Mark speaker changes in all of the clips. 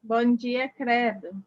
Speaker 1: Bom dia, credo.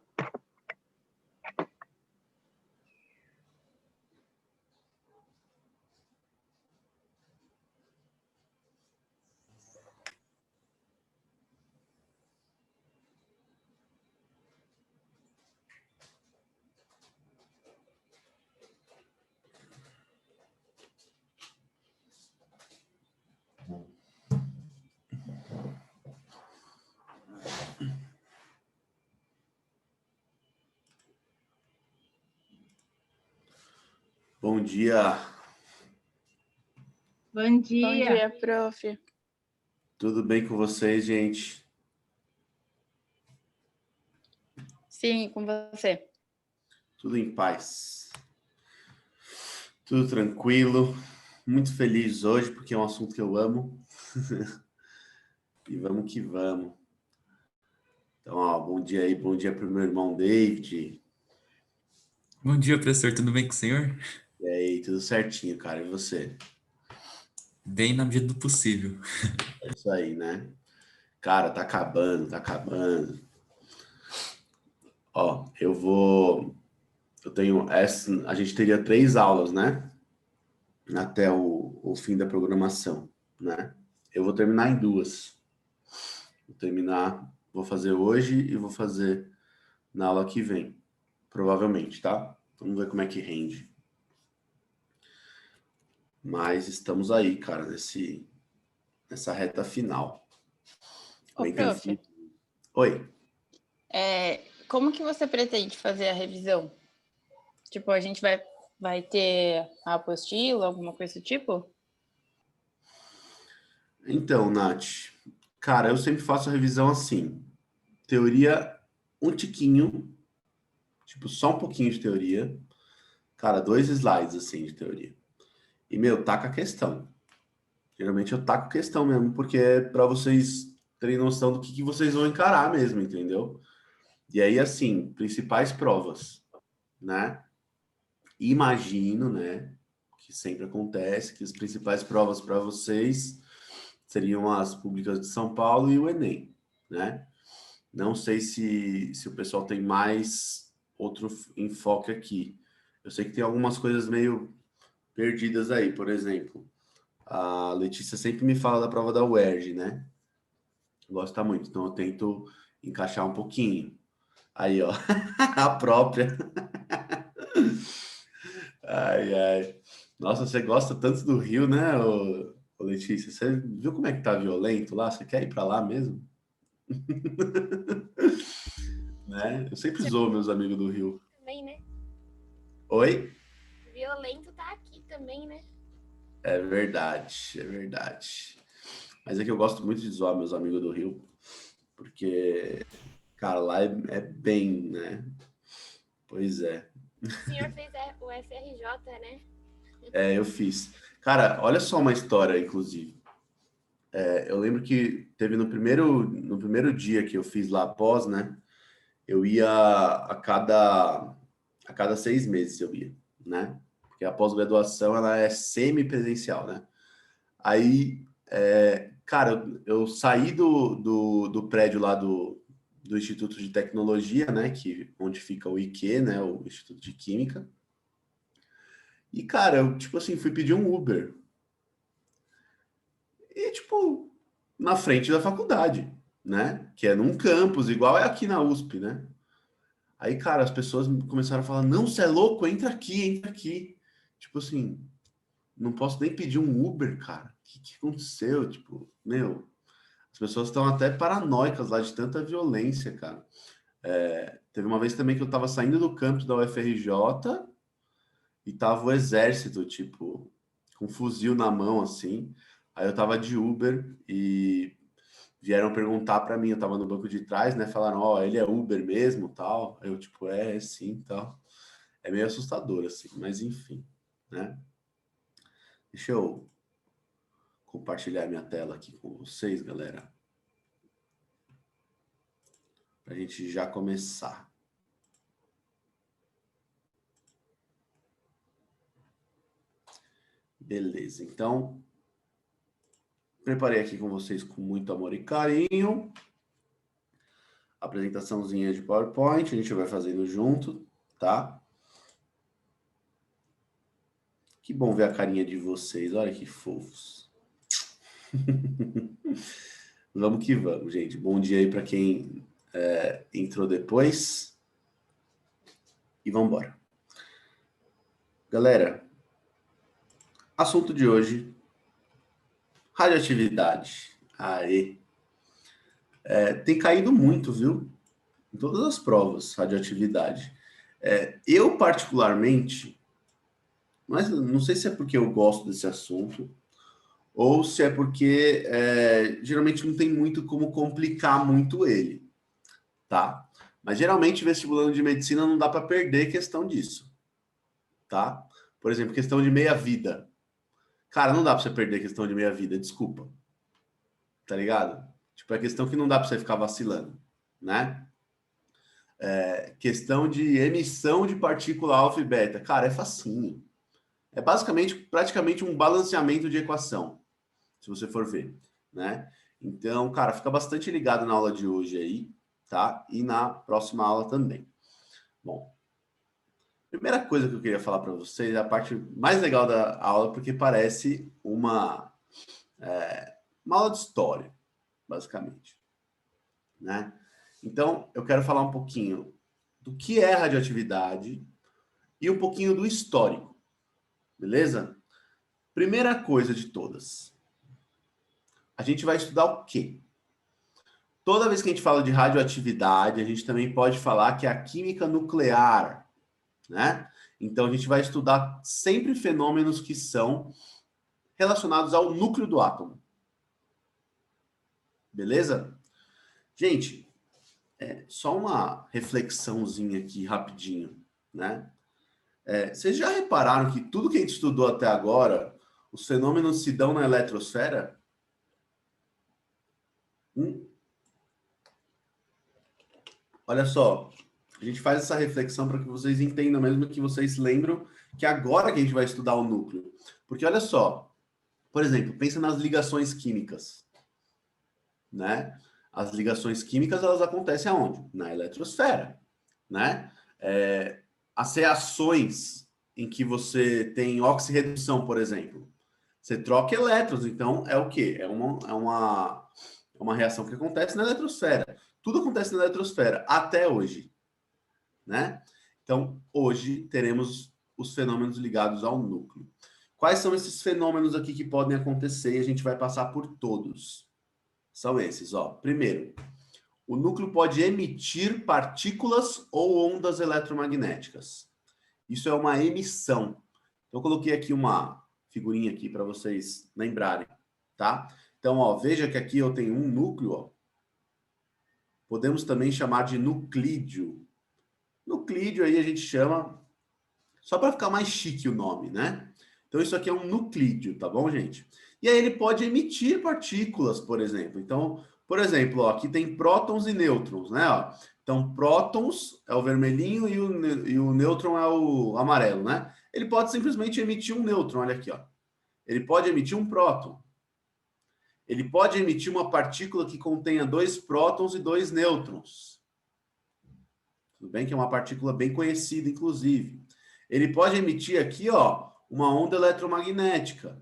Speaker 2: Bom dia.
Speaker 1: Bom dia.
Speaker 3: Bom dia, prof.
Speaker 2: Tudo bem com vocês, gente?
Speaker 3: Sim, com você.
Speaker 2: Tudo em paz. Tudo tranquilo. Muito feliz hoje, porque é um assunto que eu amo. E vamos que vamos. Então, ó, bom dia aí, bom dia para o meu irmão David.
Speaker 4: Bom dia, professor. Tudo bem com o senhor?
Speaker 2: E aí, tudo certinho, cara. E você?
Speaker 4: Bem na medida do possível.
Speaker 2: É isso aí, né? Cara, tá acabando, tá acabando. Ó, eu tenho essa, a gente teria 3 aulas, né? Até o fim da programação, né? Eu vou terminar em 2. Vou fazer hoje e vou fazer na aula que vem, provavelmente, tá? Vamos ver como é que rende. Mas estamos aí, cara, nessa reta final.
Speaker 3: Ô,
Speaker 2: Bem,
Speaker 3: prof,
Speaker 2: Oi.
Speaker 3: como que você pretende fazer a revisão? Tipo, a gente vai ter a apostila, alguma coisa do tipo?
Speaker 2: Então, Nath, cara, eu sempre faço a revisão assim. Teoria, um tiquinho, tipo, só um pouquinho de teoria. Cara, 2 slides, assim, de teoria. E, meu, taca a questão. Geralmente eu taco questão mesmo, porque é para vocês terem noção do que vocês vão encarar mesmo, entendeu? E aí, assim, principais provas, né? Imagino, né, que sempre acontece, que as principais provas para vocês seriam as públicas de São Paulo e o Enem, né? Não sei se o pessoal tem mais outro enfoque aqui. Eu sei que tem algumas coisas meio perdidas aí, por exemplo. A Letícia sempre me fala da prova da UERJ, né? Gosta muito, então eu tento encaixar um pouquinho. Aí, ó, a própria. Ai, ai. Nossa, você gosta tanto do Rio, né, ô Letícia? Você viu como é que tá violento lá? Você quer ir pra lá mesmo? Né? Eu sempre zoo meus amigos do Rio.
Speaker 5: Também, né?
Speaker 2: Oi?
Speaker 5: Violento tá aqui também, né?
Speaker 2: É verdade, é verdade. Mas é que eu gosto muito de zoar meus amigos do Rio, porque, cara, lá é bem, né? Pois é.
Speaker 5: O senhor fez o FRJ, né?
Speaker 2: É, eu fiz. Cara, olha só uma história, inclusive. Eu lembro que teve no primeiro dia que eu fiz lá após, né? Eu ia a cada 6 meses eu ia, né? Porque a pós-graduação ela é semi-presencial, né? Aí, cara, eu saí do prédio lá do Instituto de Tecnologia, né? Onde fica o IQ, né? O Instituto de Química. E, cara, eu, tipo assim, fui pedir um Uber. E, tipo, na frente da faculdade, né? Que é num campus, igual é aqui na USP, né? Aí, cara, as pessoas começaram a falar: não, você é louco, entra aqui, entra aqui. Tipo assim, não posso nem pedir um Uber, cara. O que aconteceu? Tipo, meu, as pessoas estão até paranoicas lá de tanta violência, cara. Teve uma vez também que eu tava saindo do campus da UFRJ e tava o exército, tipo, com um fuzil na mão, assim. Aí eu tava de Uber e vieram perguntar para mim, eu tava no banco de trás, né? Falaram, ó, ele é Uber mesmo, tal. Aí eu, tipo, sim, tal. É meio assustador, assim, mas enfim, né? Deixa eu compartilhar minha tela aqui com vocês, galera. Pra gente já começar. Beleza, então preparei aqui com vocês com muito amor e carinho. apresentaçãozinha de PowerPoint, a gente vai fazendo junto, tá? Que bom ver a carinha de vocês, olha que fofos. Vamos que vamos, gente. Bom dia aí para quem entrou depois. E vamos embora. Galera, assunto de hoje, radioatividade. Aê! Tem caído muito, viu? Em todas as provas, radioatividade. Eu, particularmente, mas não sei se é porque eu gosto desse assunto, ou se é porque geralmente não tem muito como complicar muito ele, tá? Mas geralmente, vestibulando de medicina, não dá para perder questão disso, tá? Por exemplo, questão de meia-vida. Cara, não dá para você perder questão de meia-vida, desculpa. Tá ligado? Tipo, é questão que não dá para você ficar vacilando, né? Questão de emissão de partícula alfa e beta. Cara, é facinho. É basicamente, praticamente um balanceamento de equação, se você for ver, né? Então, cara, fica bastante ligado na aula de hoje aí, tá? E na próxima aula também. Bom, primeira coisa que eu queria falar para vocês é a parte mais legal da aula, porque parece uma aula de história, basicamente, né? Então, eu quero falar um pouquinho do que é radioatividade e um pouquinho do histórico, beleza? Primeira coisa de todas, a gente vai estudar o quê? Toda vez que a gente fala de radioatividade, a gente também pode falar que é a química nuclear, né? Então, a gente vai estudar sempre fenômenos que são relacionados ao núcleo do átomo. Beleza? Gente, só uma reflexãozinha aqui rapidinho, né? Vocês já repararam que tudo que a gente estudou até agora, os fenômenos se dão na eletrosfera? Olha só, a gente faz essa reflexão para que vocês entendam mesmo, que vocês lembram que agora que a gente vai estudar o núcleo. Porque olha só, por exemplo, pensa nas ligações químicas, né? As ligações químicas, elas acontecem aonde? Na eletrosfera, né? As reações em que você tem oxirredução, por exemplo, você troca elétrons, então é o quê? É uma reação que acontece na eletrosfera. Tudo acontece na eletrosfera, até hoje, né? Então, hoje teremos os fenômenos ligados ao núcleo. Quais são esses fenômenos aqui que podem acontecer? E a gente vai passar por todos. São esses, ó. Primeiro, o núcleo pode emitir partículas ou ondas eletromagnéticas. Isso é uma emissão. Então, eu coloquei aqui uma figurinha aqui para vocês lembrarem, tá? Então, ó, veja que aqui eu tenho um núcleo, ó. Podemos também chamar de nuclídeo. Nuclídeo aí a gente chama, só para ficar mais chique o nome, né? Então, isso aqui é um nuclídeo, tá bom, gente? E aí ele pode emitir partículas, por exemplo. Então, por exemplo, ó, aqui tem prótons e nêutrons, né? Ó. Então, prótons é o vermelhinho e o nêutron é o amarelo, né? Ele pode simplesmente emitir um nêutron, olha aqui, ó. Ele pode emitir um próton. Ele pode emitir uma partícula que contenha 2 prótons e 2 nêutrons. Tudo bem que é uma partícula bem conhecida, inclusive. Ele pode emitir aqui, ó, uma onda eletromagnética.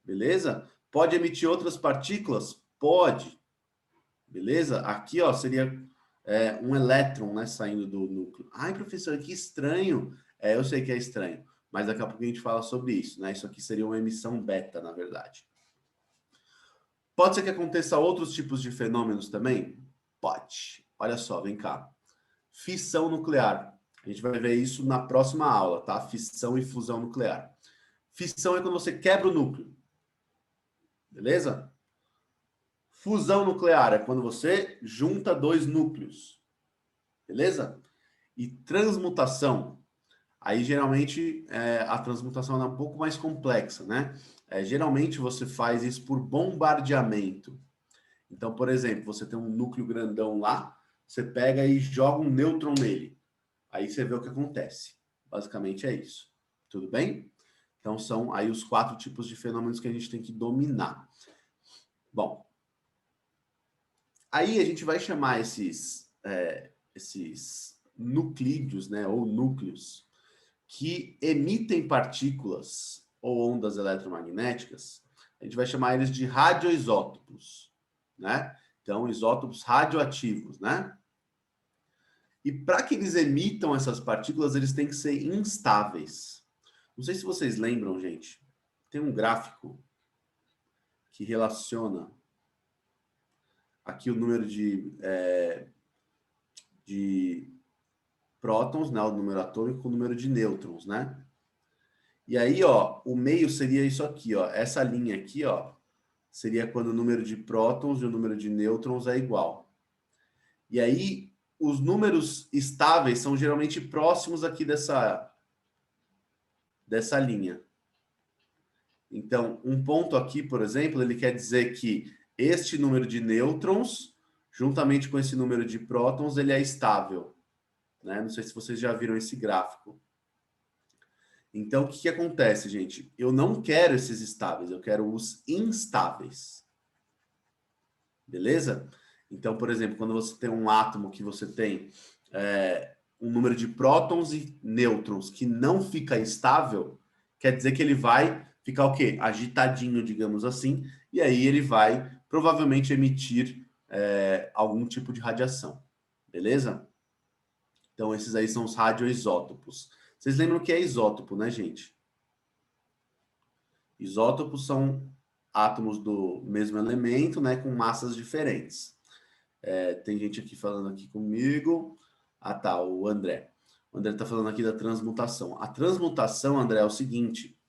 Speaker 2: Beleza? Pode emitir outras partículas? Pode. Beleza? Aqui, ó, seria um elétron, né, saindo do núcleo. Ai, professor, que estranho. Eu sei que é estranho, mas daqui a pouco a gente fala sobre isso, né? Isso aqui seria uma emissão beta, na verdade. Pode ser que aconteça outros tipos de fenômenos também? Pode. Olha só, vem cá. Fissão nuclear. A gente vai ver isso na próxima aula, tá? Fissão e fusão nuclear. Fissão é quando você quebra o núcleo. Beleza? Fusão nuclear é quando você junta 2 núcleos. Beleza? E transmutação. Aí, geralmente, a transmutação é um pouco mais complexa, né? Geralmente, você faz isso por bombardeamento. Então, por exemplo, você tem um núcleo grandão lá, você pega e joga um nêutron nele. Aí você vê o que acontece. Basicamente é isso. Tudo bem? Então, são aí os 4 tipos de fenômenos que a gente tem que dominar. Bom, Aí a gente vai chamar esses nuclídeos, né, ou núcleos, que emitem partículas ou ondas eletromagnéticas, a gente vai chamar eles de radioisótopos, né? Então, isótopos radioativos, né? E para que eles emitam essas partículas, eles têm que ser instáveis. Não sei se vocês lembram, gente, tem um gráfico que relaciona aqui o número de prótons, né, o número atômico, com o número de nêutrons, né? E aí, ó, o meio seria isso aqui, ó. Essa linha aqui, ó, seria quando o número de prótons e o número de nêutrons é igual. E aí, os números estáveis são geralmente próximos aqui dessa linha. Então, um ponto aqui, por exemplo, ele quer dizer que este número de nêutrons, juntamente com esse número de prótons, ele é estável, né? Não sei se vocês já viram esse gráfico. Então, o que acontece, gente? Eu não quero esses estáveis, eu quero os instáveis. Beleza? Então, por exemplo, quando você tem um átomo que você tem um número de prótons e nêutrons que não fica estável, quer dizer que ele vai ficar o quê? Agitadinho, digamos assim, e aí ele vai provavelmente emitir algum tipo de radiação. Beleza? Então, esses aí são os radioisótopos. Vocês lembram o que é isótopo, né, gente? Isótopos são átomos do mesmo elemento, né, com massas diferentes. Tem gente aqui falando aqui comigo. Ah, tá, o André. O André está falando aqui da transmutação. A transmutação, André, é o seguinte.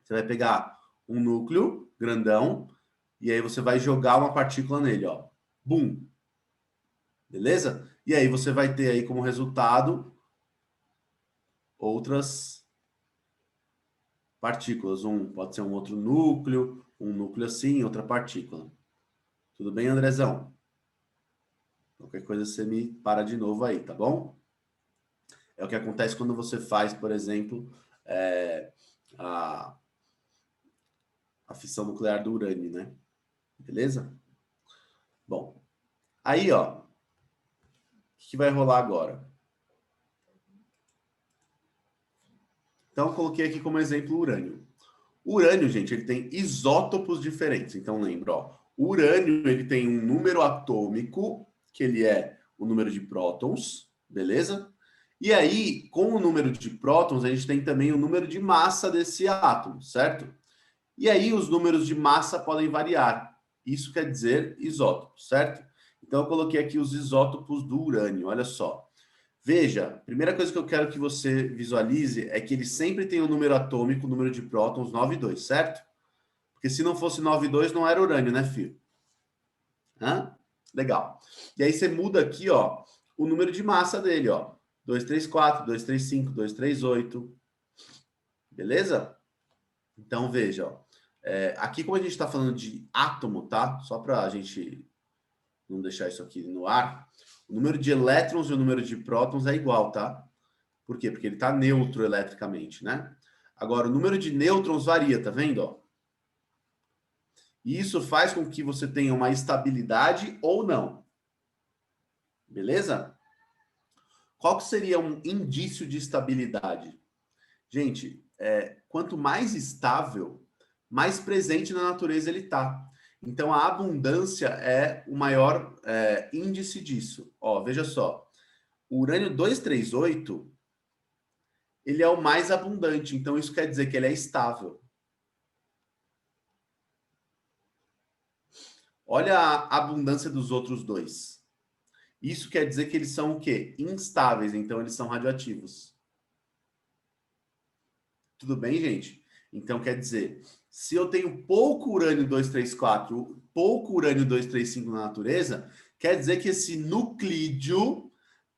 Speaker 2: Você vai pegar um núcleo grandão e aí você vai jogar uma partícula nele, ó. Bum! Beleza? E aí você vai ter aí como resultado outras partículas. Pode ser um outro núcleo, um núcleo assim, outra partícula. Tudo bem, Andrezão? Qualquer coisa você me para de novo aí, tá bom? É o que acontece quando você faz, por exemplo, a fissão nuclear do urânio, né? Beleza? Bom, aí, ó, o que vai rolar agora? Então, eu coloquei aqui como exemplo o urânio. O urânio, gente, ele tem isótopos diferentes. Então, lembra, ó, o urânio, ele tem um número atômico, que ele é o número de prótons, beleza? E aí, com o número de prótons, a gente tem também o número de massa desse átomo, certo? E aí, os números de massa podem variar. Isso quer dizer isótopos, certo? Então, eu coloquei aqui os isótopos do urânio, olha só. Veja, a primeira coisa que eu quero que você visualize é que ele sempre tem o número atômico, o número de prótons 9 e 2, certo? Porque se não fosse 9 e 2, não era urânio, né, filho? Hã? Legal. E aí você muda aqui, ó, o número de massa dele, ó. 234, 235, 238. Beleza? Então, veja, ó. Aqui, como a gente está falando de átomo, tá? Só para a gente não deixar isso aqui no ar. O número de elétrons e o número de prótons é igual, tá? Por quê? Porque ele está neutro eletricamente, né? Agora, o número de nêutrons varia, tá vendo? Ó? E isso faz com que você tenha uma estabilidade ou não. Beleza? Qual que seria um indício de estabilidade? Gente, quanto mais estável, mais presente na natureza ele está. Então, a abundância é o maior índice disso. Ó, veja só. O urânio 238, ele é o mais abundante. Então, isso quer dizer que ele é estável. Olha a abundância dos outros dois. Isso quer dizer que eles são o quê? Instáveis. Então, eles são radioativos. Tudo bem, gente? Então, quer dizer, se eu tenho pouco urânio 234, pouco urânio 235 na natureza, quer dizer que esse nuclídeo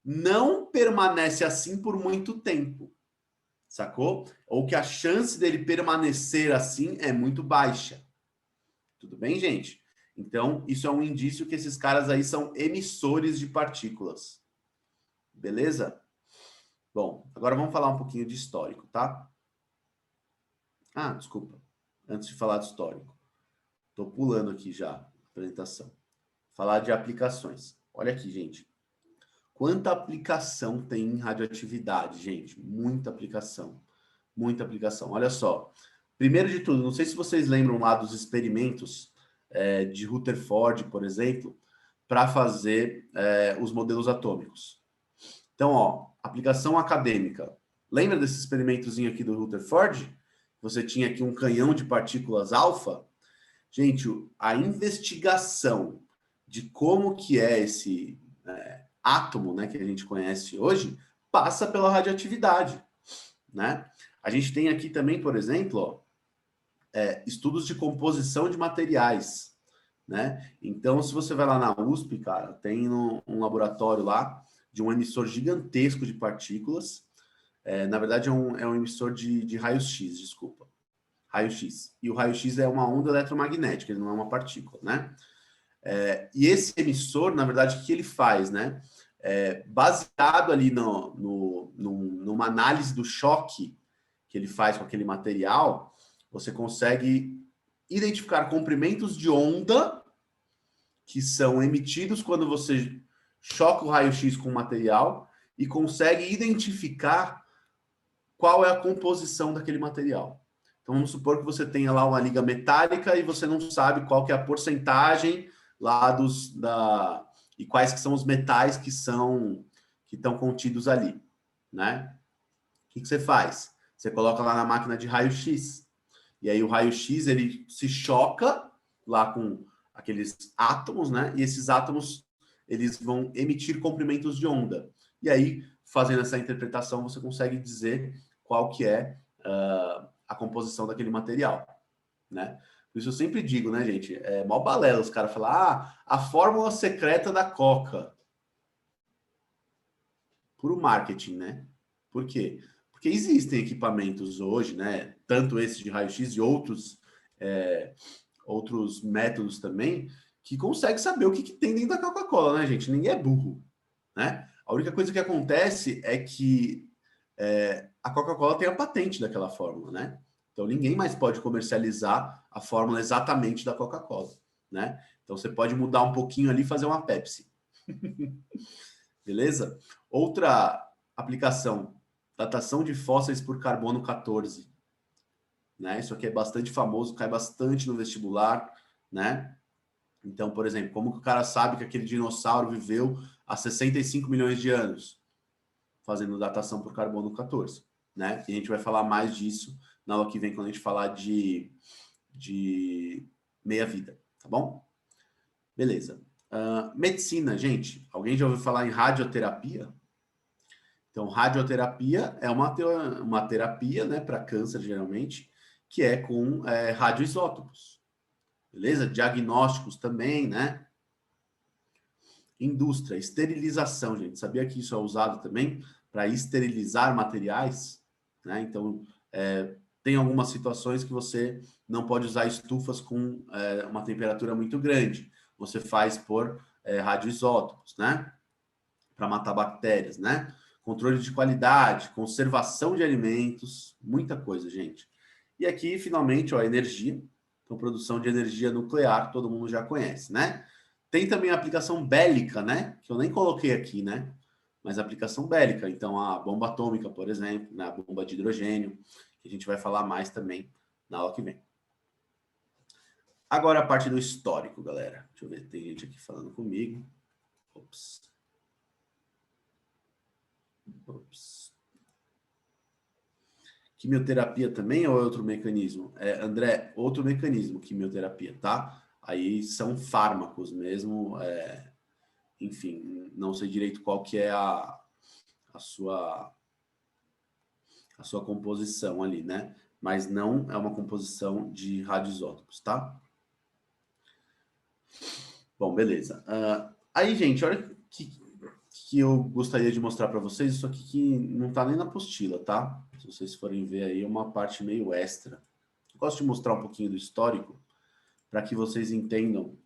Speaker 2: não permanece assim por muito tempo, sacou? Ou que a chance dele permanecer assim é muito baixa. Tudo bem, gente? Então, isso é um indício que esses caras aí são emissores de partículas. Beleza? Bom, agora vamos falar um pouquinho de histórico, tá? Ah, desculpa. Antes de falar de histórico. Estou pulando aqui já a apresentação. falar de aplicações. Olha aqui, gente. Quanta aplicação tem em radioatividade, gente? Muita aplicação. Muita aplicação. Olha só. Primeiro de tudo, não sei se vocês lembram lá dos experimentos de Rutherford, por exemplo, para fazer os modelos atômicos. Então, ó, aplicação acadêmica. Lembra desse experimentozinho aqui do Rutherford? Você tinha aqui um canhão de partículas alfa. Gente, a investigação de como que é esse átomo, né, que a gente conhece hoje, passa pela radioatividade, né? A gente tem aqui também, por exemplo, ó, estudos de composição de materiais, né? Então, se você vai lá na USP, cara, tem um laboratório lá de um emissor gigantesco de partículas. Na verdade, é um emissor de raio-x, desculpa. Raio-x. E o raio-x é uma onda eletromagnética, ele não é uma partícula, né? E esse emissor, na verdade, o que ele faz, né? Baseado ali numa análise do choque que ele faz com aquele material, você consegue identificar comprimentos de onda que são emitidos quando você choca o raio-x com o material e consegue identificar qual é a composição daquele material. Então, vamos supor que você tenha lá uma liga metálica e você não sabe qual que é a porcentagem lá e quais que são os metais que estão contidos ali, né? O que você faz? Você coloca lá na máquina de raio-x. E aí o raio-x, ele se choca lá com aqueles átomos, né? E esses átomos, eles vão emitir comprimentos de onda. E aí, fazendo essa interpretação, você consegue dizer qual que é a composição daquele material, né? Por isso eu sempre digo, né, gente? É mó balela os caras falam, a fórmula secreta da Coca. Puro marketing, né? Por quê? Porque existem equipamentos hoje, né? Tanto esse de raio-x e outros métodos também, que consegue saber o que tem dentro da Coca-Cola, né, gente? Ninguém é burro, né? A única coisa que acontece é que a Coca-Cola tem a patente daquela fórmula, né? Então ninguém mais pode comercializar a fórmula exatamente da Coca-Cola, né? Então você pode mudar um pouquinho ali e fazer uma Pepsi. Beleza? Outra aplicação, datação de fósseis por carbono 14. Né? Isso aqui é bastante famoso, cai bastante no vestibular, né? Então, por exemplo, como que o cara sabe que aquele dinossauro viveu há 65 milhões de anos? Fazendo datação por carbono 14, né? E a gente vai falar mais disso na aula que vem, quando a gente falar de meia-vida, tá bom? Beleza. Medicina, gente. Alguém já ouviu falar em radioterapia? Então, radioterapia é uma terapia, né, para câncer, geralmente, que é com radioisótopos. Beleza? Diagnósticos também, né? Indústria, esterilização, gente. Sabia que isso é usado também para esterilizar materiais? Né? Então, tem algumas situações que você não pode usar estufas com uma temperatura muito grande. Você faz por radioisótopos, né? Para matar bactérias, né? Controle de qualidade, conservação de alimentos, muita coisa, gente. E aqui, finalmente, ó, energia. Então, produção de energia nuclear, todo mundo já conhece, né? Tem também a aplicação bélica, né? Que eu nem coloquei aqui, né? Mas a aplicação bélica. Então, a bomba atômica, por exemplo, né? A bomba de hidrogênio, que a gente vai falar mais também na aula que vem. Agora a parte do histórico, galera. Deixa eu ver, tem gente aqui falando comigo. Ops. Quimioterapia também ou é outro mecanismo? André, outro mecanismo, quimioterapia, tá? Aí são fármacos mesmo, enfim, não sei direito qual que é a sua composição ali, né? Mas não é uma composição de radioisótopos, tá? Bom, beleza. Aí, gente, olha que eu gostaria de mostrar para vocês, isso aqui que não tá nem na apostila, tá? Se vocês forem ver aí, é uma parte meio extra. Eu gosto de mostrar um pouquinho do histórico para que vocês entendam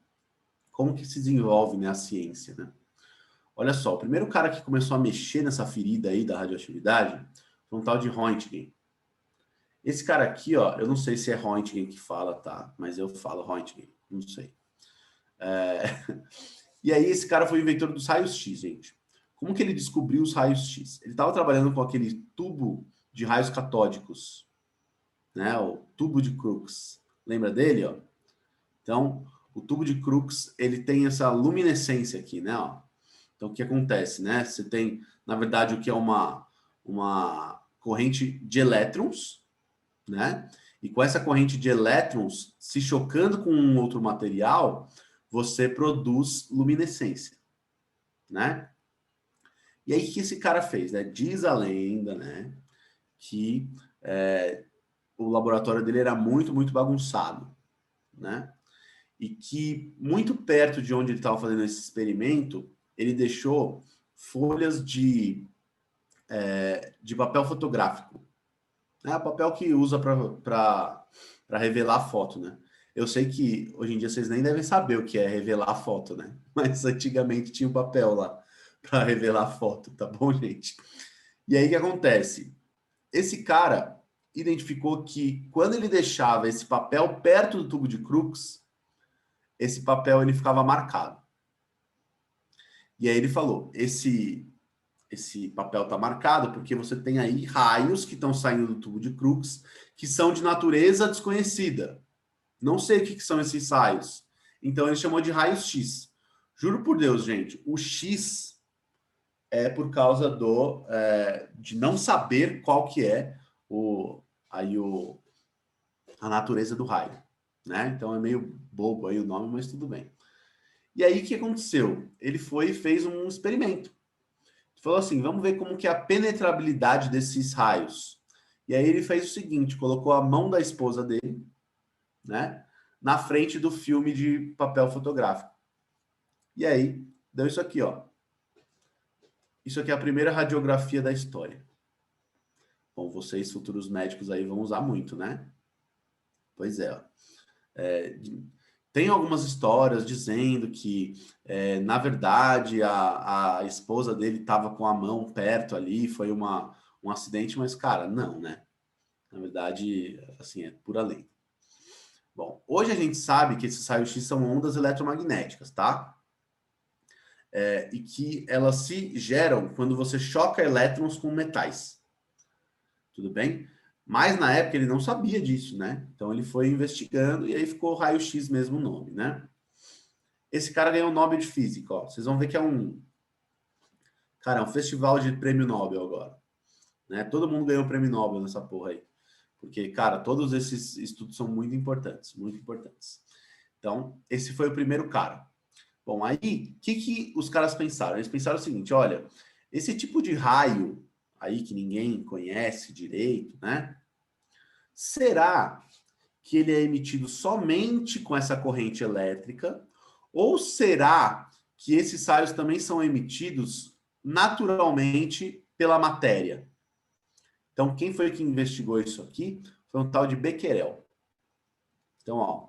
Speaker 2: como que se desenvolve, né, a ciência, né? Olha só, o primeiro cara que começou a mexer nessa ferida aí da radioatividade foi um tal de Röntgen. Esse cara aqui, ó, eu não sei se é Röntgen que fala, tá? Mas eu falo Röntgen, não sei. E aí esse cara foi o inventor dos raios X, gente. Como que ele descobriu os raios X? Ele estava trabalhando com aquele tubo de raios catódicos, né? O tubo de Crookes. Lembra dele, ó? Então, o tubo de Crookes, ele tem essa luminescência aqui, né? Ó. Então, o que acontece, né? Você tem, na verdade, o que é uma corrente de elétrons, né? E com essa corrente de elétrons se chocando com um outro material, você produz luminescência, né? E aí, o que esse cara fez, né? Diz a lenda, né? Que o laboratório dele era muito, muito bagunçado, né? E que muito perto de onde ele estava fazendo esse experimento, ele deixou folhas de papel fotográfico, né? Papel que usa para revelar foto, né? Eu sei que hoje em dia vocês nem devem saber o que é revelar foto, né? Mas antigamente tinha um papel lá para revelar foto, tá bom, gente? E aí o que acontece? Esse cara identificou que quando ele deixava esse papel perto do tubo de Crookes, esse papel ele ficava marcado. E aí ele falou, esse papel está marcado porque você tem aí raios que estão saindo do tubo de Crookes que são de natureza desconhecida. Não sei o que são esses raios. Então ele chamou de raios X. Juro por Deus, gente, o X é por causa de não saber qual que é a natureza do raio, né? Então é meio bobo aí o nome, mas tudo bem. E aí o que aconteceu? Ele foi e fez um experimento. Falou assim, vamos ver como que é a penetrabilidade desses raios. E aí ele fez o seguinte, colocou a mão da esposa dele, né, na frente do filme de papel fotográfico. E aí deu isso aqui, ó. Isso aqui é a primeira radiografia da história. Bom, vocês futuros médicos aí vão usar muito, né? Pois é, ó. Tem algumas histórias dizendo que, na verdade, a esposa dele estava com a mão perto ali, foi um acidente, mas, cara, não, né? Na verdade, assim, é pura lei. Bom, hoje a gente sabe que esses raios-x são ondas eletromagnéticas, tá? E que elas se geram quando você choca elétrons com metais. Tudo bem? Mas na época ele não sabia disso, né? Então ele foi investigando e aí ficou raio-x mesmo o nome, né? Esse cara ganhou o Nobel de Física, ó. Vocês vão ver que é um festival de prêmio Nobel agora, né? Todo mundo ganhou o prêmio Nobel nessa porra aí. Porque, cara, todos esses estudos são muito importantes, muito importantes. Então, esse foi o primeiro cara. Bom, aí, o que os caras pensaram? Eles pensaram o seguinte, olha, esse tipo de raio aí que ninguém conhece direito, né? Será que ele é emitido somente com essa corrente elétrica? Ou será que esses raios também são emitidos naturalmente pela matéria? Então, quem foi que investigou isso aqui? Foi um tal de Becquerel. Então, ó.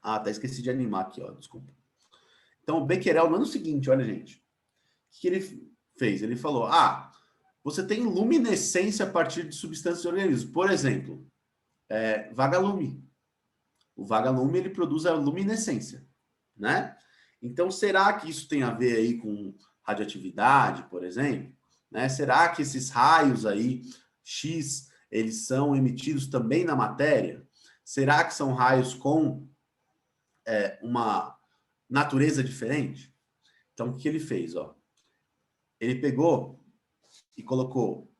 Speaker 2: Até esqueci de animar aqui, ó. Desculpa. Então, o Becquerel, no ano seguinte, olha, gente. O que ele fez? Ele falou, você tem luminescência a partir de substâncias de organismos. Por exemplo, vagalume. O vagalume, ele produz a luminescência, né? Então, será que isso tem a ver aí com radioatividade, por exemplo? Né? Será que esses raios aí, X, eles são emitidos também na matéria? Será que são raios com uma natureza diferente? Então, o que ele fez? Ó? Ele pegou e colocou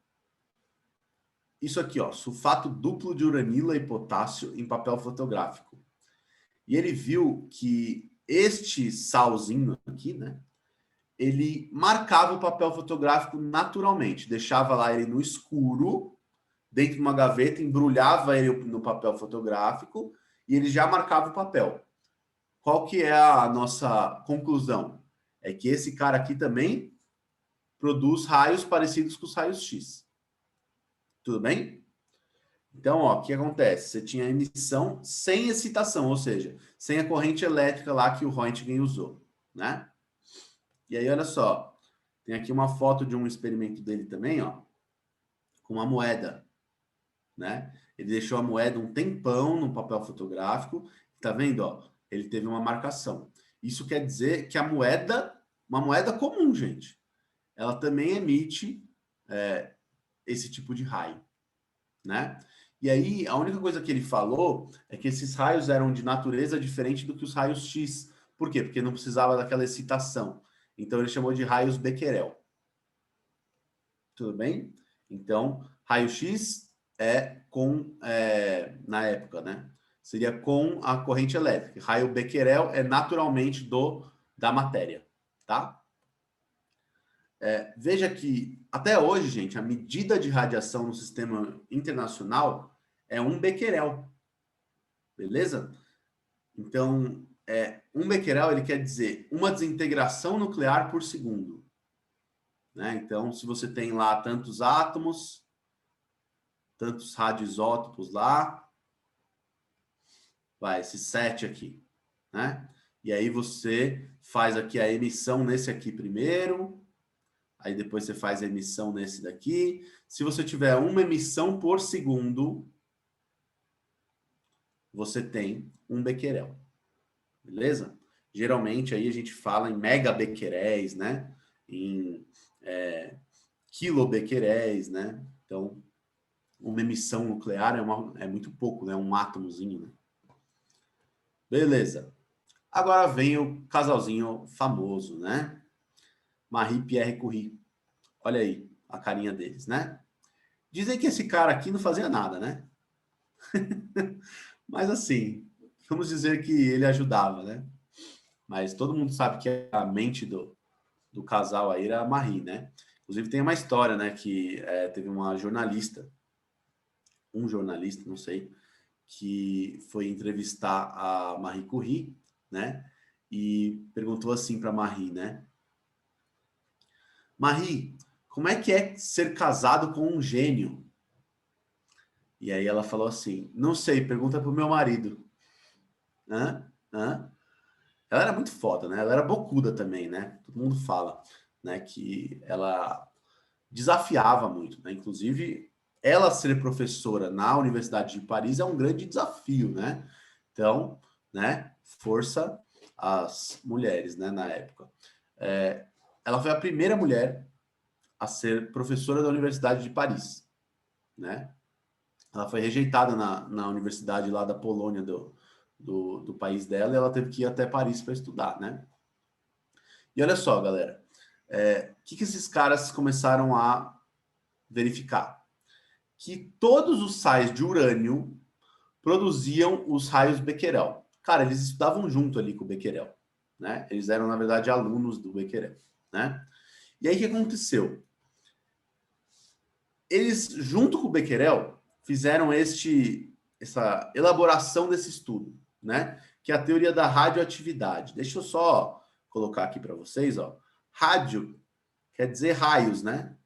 Speaker 2: isso aqui, ó, sulfato duplo de uranila e potássio em papel fotográfico. E ele viu que este salzinho aqui, né, ele marcava o papel fotográfico naturalmente, deixava lá ele no escuro, dentro de uma gaveta, embrulhava ele no papel fotográfico e ele já marcava o papel. Qual que é a nossa conclusão? É que esse cara aqui também produz raios parecidos com os raios X. Tudo bem? Então, ó, o que acontece? Você tinha emissão sem excitação, ou seja, sem a corrente elétrica lá que o Röntgen usou, né? E aí, olha só, tem aqui uma foto de um experimento dele também, ó, com uma moeda, né? Ele deixou a moeda um tempão no papel fotográfico, tá vendo, ó? Ele teve uma marcação. Isso quer dizer que uma moeda comum, gente, ela também emite esse tipo de raio, né? E aí, a única coisa que ele falou é que esses raios eram de natureza diferente do que os raios X. Por quê? Porque não precisava daquela excitação. Então, ele chamou de raios Becquerel. Tudo bem? Então, raio X na época, né? Seria com a corrente elétrica. Raio Becquerel é naturalmente da matéria, tá? Veja que, até hoje, gente, a medida de radiação no sistema internacional é 1 Becquerel. Beleza? Então, 1 Becquerel, ele quer dizer uma desintegração nuclear por segundo. Né? Então, se você tem lá tantos átomos, tantos radioisótopos lá, vai, esse 7 aqui, né? E aí você faz aqui a emissão nesse aqui primeiro, aí depois você faz a emissão nesse daqui. Se você tiver uma emissão por segundo, você tem 1 Becquerel, beleza? Geralmente aí a gente fala em megabecqueréis, né? Em quilobecqueréis, né? Então, uma emissão nuclear é muito pouco, né? Um átomozinho, né? Beleza. Agora vem o casalzinho famoso, né? Marie e Pierre Curie. Olha aí a carinha deles, né? Dizem que esse cara aqui não fazia nada, né? Mas assim, vamos dizer que ele ajudava, né? Mas todo mundo sabe que a mente do casal aí era a Marie, né? Inclusive tem uma história, né? Que teve um jornalista, não sei, que foi entrevistar a Marie Curie, né? E perguntou assim para Marie, né? Marie, como é que é ser casado com um gênio? E aí ela falou assim, não sei, pergunta pro meu marido. Hã? Ela era muito foda, né? Ela era bocuda também, né? Todo mundo fala, né? Que ela desafiava muito, né? Inclusive, ela ser professora na Universidade de Paris é um grande desafio, né? Então, né? Força às mulheres, né? Na época. Ela foi a primeira mulher a ser professora da Universidade de Paris, né? Ela foi rejeitada na universidade lá da Polônia, do país dela, e ela teve que ir até Paris para estudar, né? E olha só, galera, o que esses caras começaram a verificar? Que todos os sais de urânio produziam os raios Becquerel. Cara, eles estudavam junto ali com o Becquerel, né? Eles eram, na verdade, alunos do Becquerel, né? E aí, o que aconteceu? Eles, junto com o Becquerel, fizeram essa elaboração desse estudo, né? Que é a teoria da radioatividade. Deixa eu só colocar aqui para vocês, ó. Rádio quer dizer raios, né?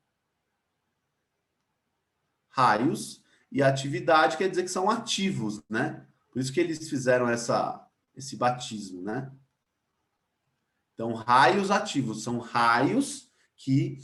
Speaker 2: Raios, e atividade quer dizer que são ativos, né? Por isso que eles fizeram esse batismo, né? Então, raios ativos são raios que,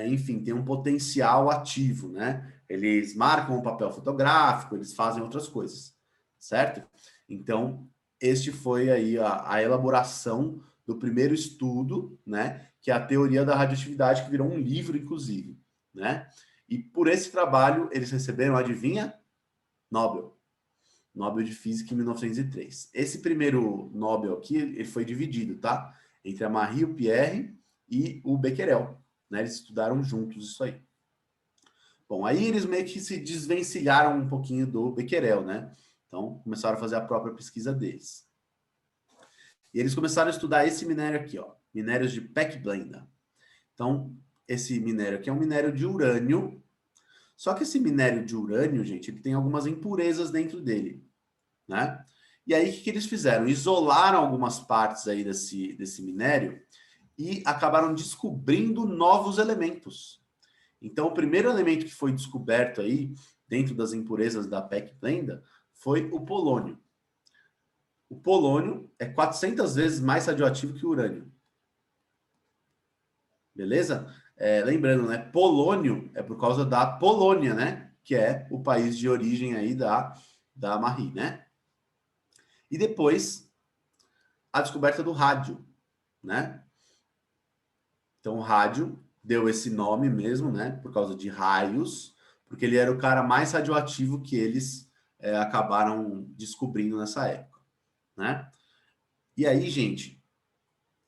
Speaker 2: enfim, têm um potencial ativo, né? Eles marcam o papel fotográfico, eles fazem outras coisas, certo? Então, este foi aí a elaboração do primeiro estudo, né? Que é a teoria da radioatividade, que virou um livro, inclusive, né? E por esse trabalho, eles receberam, adivinha? Nobel de Física em 1903. Esse primeiro Nobel aqui, ele foi dividido, tá? Entre a Marie, o Pierre e o Becquerel, né? Eles estudaram juntos isso aí. Bom, aí eles meio que se desvencilharam um pouquinho do Becquerel, né? Então, começaram a fazer a própria pesquisa deles. E eles começaram a estudar esse minério aqui, ó. Minérios de Peck-Blenda. Então, esse minério aqui é um minério de urânio. Só que esse minério de urânio, gente, ele tem algumas impurezas dentro dele, né? E aí, o que eles fizeram? Isolaram algumas partes aí desse minério e acabaram descobrindo novos elementos. Então, o primeiro elemento que foi descoberto aí, dentro das impurezas da Peck-Blenda, foi o polônio. O polônio é 400 vezes mais radioativo que o urânio. Beleza? Lembrando, né? Polônio é por causa da Polônia, né? Que é o país de origem aí da Marie, né? E depois, a descoberta do rádio, né? Então, o rádio deu esse nome mesmo, né? Por causa de raios, porque ele era o cara mais radioativo que eles acabaram descobrindo nessa época, né? E aí, gente,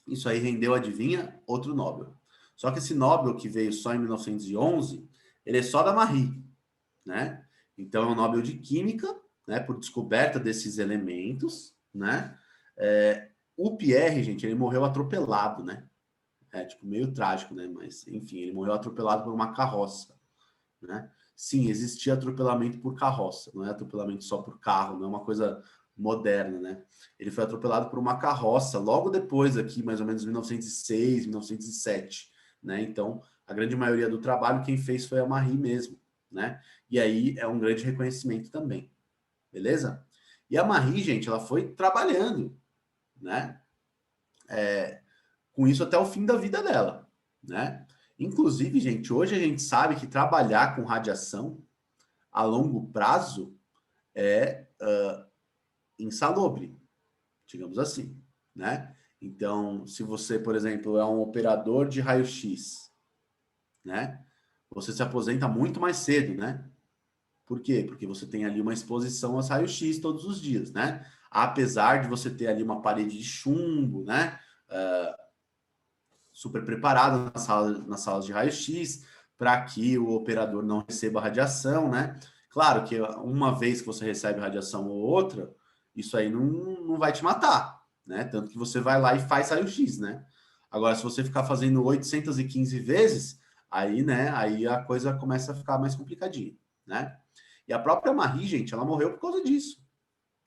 Speaker 2: isso aí rendeu, adivinha? Outro Nobel. Só que esse Nobel que veio só em 1911, ele é só da Marie, né? Então, é um Nobel de Química, né? Por descoberta desses elementos, né? O Pierre, gente, ele morreu atropelado, né? Tipo, meio trágico, né? Mas, enfim, ele morreu atropelado por uma carroça, né? Sim, existia atropelamento por carroça, não é atropelamento só por carro, não é uma coisa moderna, né? Ele foi atropelado por uma carroça logo depois aqui, mais ou menos 1906, 1907, né? Então, a grande maioria do trabalho quem fez foi a Marie mesmo, né? E aí é um grande reconhecimento também, beleza? E a Marie, gente, ela foi trabalhando, né? Com isso até o fim da vida dela, né? Inclusive, gente, hoje a gente sabe que trabalhar com radiação a longo prazo é insalubre, digamos assim, né? Então, se você, por exemplo, é um operador de raio-x, né? Você se aposenta muito mais cedo, né? Por quê? Porque você tem ali uma exposição aos raios-x todos os dias, né? Apesar de você ter ali uma parede de chumbo, né? Super preparado nas salas de raio-x para que o operador não receba radiação, né? Claro que uma vez que você recebe radiação ou outra, isso aí não vai te matar, né? Tanto que você vai lá e faz raio-x, né? Agora, se você ficar fazendo 815 vezes, aí, né? Aí a coisa começa a ficar mais complicadinha, né? E a própria Marie, gente, ela morreu por causa disso,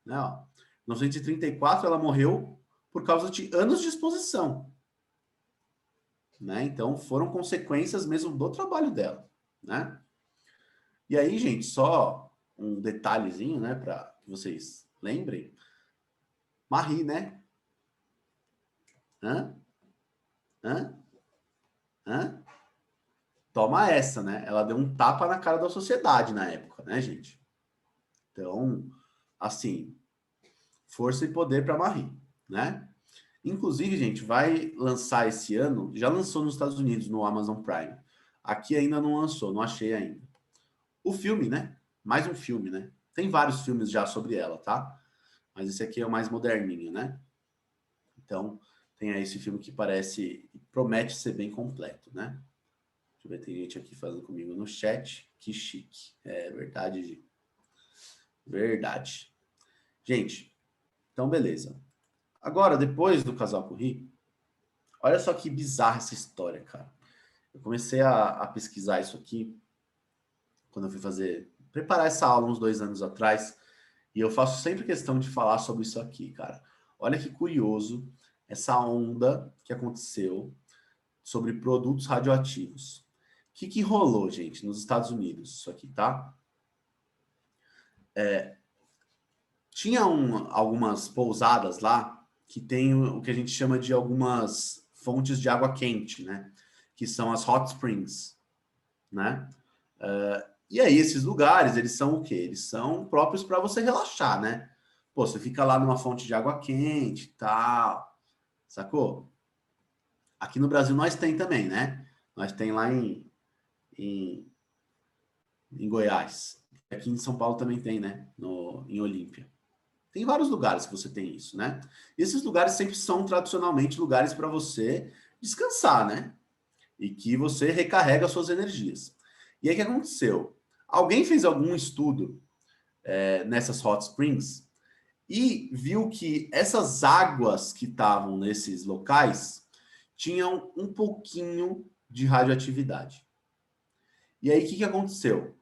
Speaker 2: né? Ó, em 1934, ela morreu por causa de anos de exposição, né? Então, foram consequências mesmo do trabalho dela, né? E aí, gente, só um detalhezinho, né, para que vocês lembrem. Marie, né? Hã? Hã? Hã? Toma essa, né? Ela deu um tapa na cara da sociedade na época, né, gente? Então, assim, força e poder para Marie, né? Inclusive, gente, vai lançar esse ano, já lançou nos Estados Unidos, no Amazon Prime. Aqui ainda não lançou, não achei ainda. O filme, né? Mais um filme, né? Tem vários filmes já sobre ela, tá? Mas esse aqui é o mais moderninho, né? Então, tem aí esse filme que promete ser bem completo, né? Deixa eu ver, tem gente aqui falando comigo no chat. Que chique. É verdade, Gi. Verdade. Gente, então beleza. Agora, depois do Casal Corri, olha só que bizarra essa história, cara. Eu comecei a pesquisar isso aqui quando eu fui preparar essa aula uns 2 anos atrás, e eu faço sempre questão de falar sobre isso aqui, cara. Olha que curioso essa onda que aconteceu sobre produtos radioativos. O que rolou, gente, nos Estados Unidos? Isso aqui, tá? Tinha algumas pousadas lá que tem o que a gente chama de algumas fontes de água quente, né? Que são as hot springs, né? E aí, esses lugares, eles são o quê? Eles são próprios para você relaxar, né? Pô, você fica lá numa fonte de água quente e tal, sacou? Aqui no Brasil nós tem também, né? Nós tem lá em Goiás. Aqui em São Paulo também tem, né? Em Olímpia. Tem vários lugares que você tem isso, né? E esses lugares sempre são tradicionalmente lugares para você descansar, né? E que você recarrega suas energias. E aí o que aconteceu? Alguém fez algum estudo nessas hot springs e viu que essas águas que estavam nesses locais tinham um pouquinho de radioatividade. E aí o que aconteceu?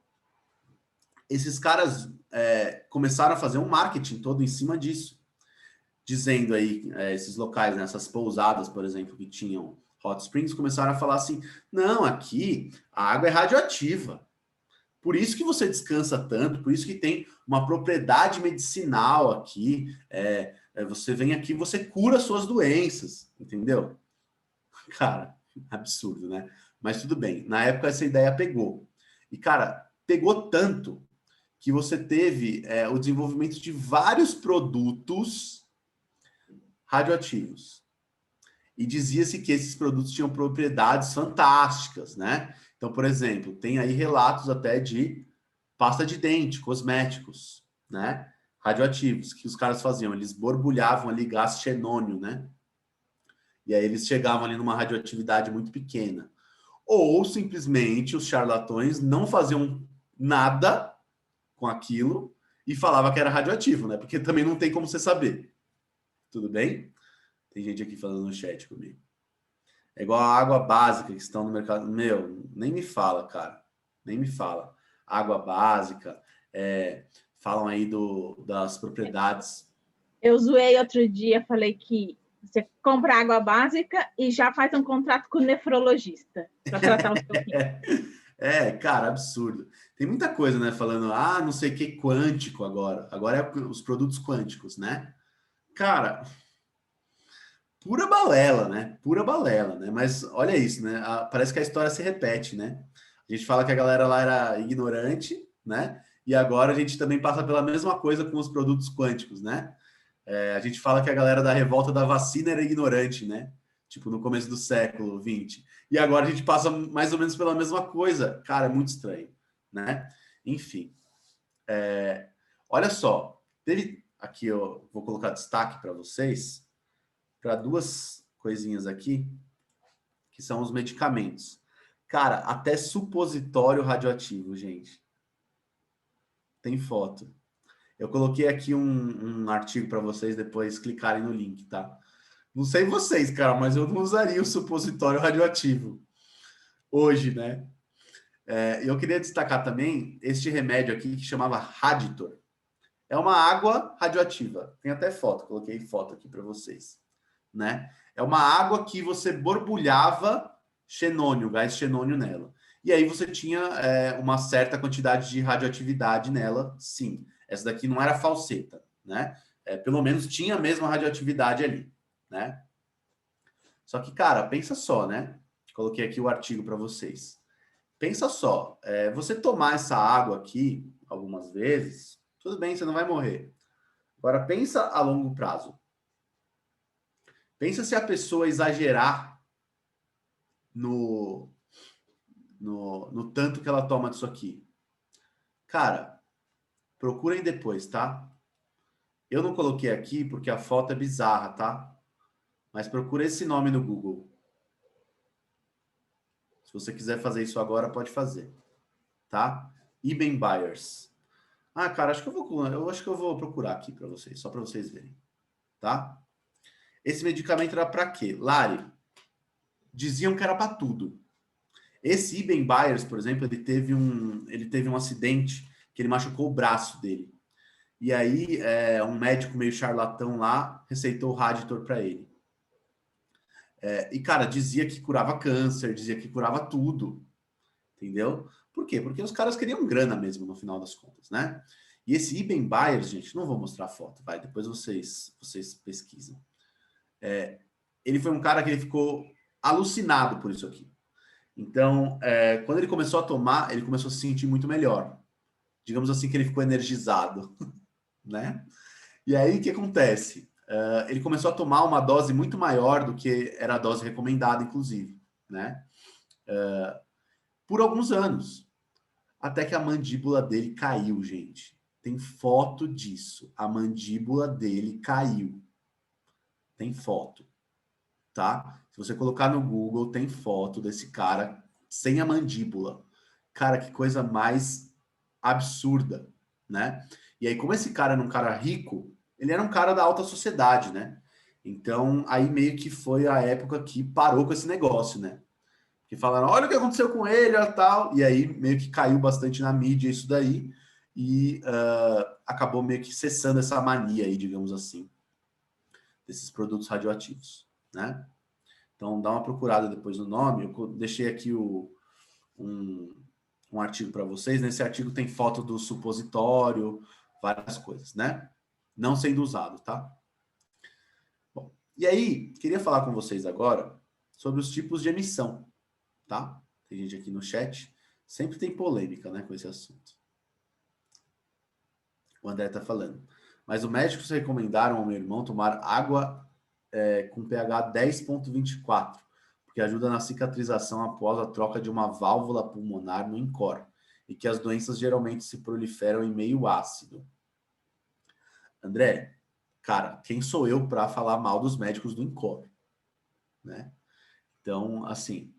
Speaker 2: Esses caras começaram a fazer um marketing todo em cima disso, dizendo aí, esses locais, nessas pousadas, por exemplo, que tinham hot springs, começaram a falar assim, não, aqui a água é radioativa. Por isso que você descansa tanto, por isso que tem uma propriedade medicinal aqui. Você vem aqui, você cura suas doenças, entendeu? Cara, absurdo, né? Mas tudo bem. Na época essa ideia pegou. E, cara, pegou tanto que você teve o desenvolvimento de vários produtos radioativos. E dizia-se que esses produtos tinham propriedades fantásticas, né? Então, por exemplo, tem aí relatos até de pasta de dente, cosméticos, né? Radioativos, que os caras faziam, eles borbulhavam ali gás xenônio, né? E aí eles chegavam ali numa radioatividade muito pequena. Ou simplesmente os charlatões não faziam nada com aquilo e falava que era radioativo, né? Porque também não tem como você saber. Tudo bem? Tem gente aqui falando no chat comigo. É igual a água básica que estão no mercado. Meu, nem me fala, cara. Nem me fala. Água básica. Falam aí das propriedades.
Speaker 1: Eu zoei outro dia, falei que você compra água básica e já faz um contrato com o nefrologista para tratar o seu rim.
Speaker 2: Cara, absurdo. Tem muita coisa, né? Falando, não sei o que quântico agora. Agora é os produtos quânticos, né? Cara, pura balela, né? Pura balela, né? Mas olha isso, né? Parece que a história se repete, né? A gente fala que a galera lá era ignorante, né? E agora a gente também passa pela mesma coisa com os produtos quânticos, né? A gente fala que a galera da revolta da vacina era ignorante, né? Tipo, no começo do século XX. E agora a gente passa mais ou menos pela mesma coisa. Cara, é muito estranho, né? Enfim. Olha só. Aqui eu vou colocar destaque para vocês, para duas coisinhas aqui, que são os medicamentos. Cara, até supositório radioativo, gente. Tem foto. Eu coloquei aqui um artigo para vocês depois clicarem no link, tá? Não sei vocês, cara, mas eu não usaria o supositório radioativo hoje, né? Eu queria destacar também este remédio aqui que chamava Raditor. É uma água radioativa. Tem até foto, coloquei foto aqui para vocês, né? É uma água que você borbulhava xenônio, gás xenônio nela. E aí você tinha uma certa quantidade de radioatividade nela, sim. Essa daqui não era falseta, né? Pelo menos tinha a mesma radioatividade ali, né? Só que, cara, pensa só, né? Coloquei aqui o artigo para vocês. Pensa só, você tomar essa água aqui algumas vezes, tudo bem, você não vai morrer. Agora, pensa a longo prazo. Pensa se a pessoa exagerar no tanto que ela toma disso aqui. Cara, procurem depois, tá? Eu não coloquei aqui porque a foto é bizarra, tá? Mas procura esse nome no Google. Se você quiser fazer isso agora, pode fazer, tá? Iben Buyers. Cara, acho que eu vou procurar aqui para vocês, só para vocês verem, tá? Esse medicamento era para quê? Lari, diziam que era para tudo. Esse Iben Buyers, por exemplo, ele teve um acidente que ele machucou o braço dele. E aí, um médico meio charlatão lá receitou o Raditor para ele. E, cara, dizia que curava câncer, dizia que curava tudo. Entendeu? Por quê? Porque os caras queriam grana mesmo, no final das contas, né? E esse Iben Buyers, gente, não vou mostrar a foto, vai, depois vocês pesquisam. Ele foi um cara que ele ficou alucinado por isso aqui. Então, quando ele começou a tomar, ele começou a se sentir muito melhor. Digamos assim que ele ficou energizado, né? E aí, o que acontece? Ele começou a tomar uma dose muito maior do que era a dose recomendada, inclusive, né? Por alguns anos. Até que a mandíbula dele caiu, gente. Tem foto disso. A mandíbula dele caiu. Tem foto, tá? Se você colocar no Google, tem foto desse cara sem a mandíbula. Cara, que coisa mais absurda, né? E aí, como esse cara era um cara rico, ele era um cara da alta sociedade, né? Então, aí meio que foi a época que parou com esse negócio, né? Que falaram, olha o que aconteceu com ele, tal. E aí meio que caiu bastante na mídia isso daí. E acabou meio que cessando essa mania aí, digamos assim, desses produtos radioativos, né? Então, dá uma procurada depois no nome. Eu deixei aqui um artigo para vocês. Nesse artigo tem foto do supositório, várias coisas, né? Não sendo usado, tá? Bom, e aí, queria falar com vocês agora sobre os tipos de emissão, tá? Tem gente aqui no chat. Sempre tem polêmica, né, com esse assunto. O André tá falando. Mas os médicos recomendaram ao meu irmão tomar água com pH 10,24, porque ajuda na cicatrização após a troca de uma válvula pulmonar no INCOR, e que as doenças geralmente se proliferam em meio ácido. André, cara, quem sou eu para falar mal dos médicos do INCOR, né? Então, assim,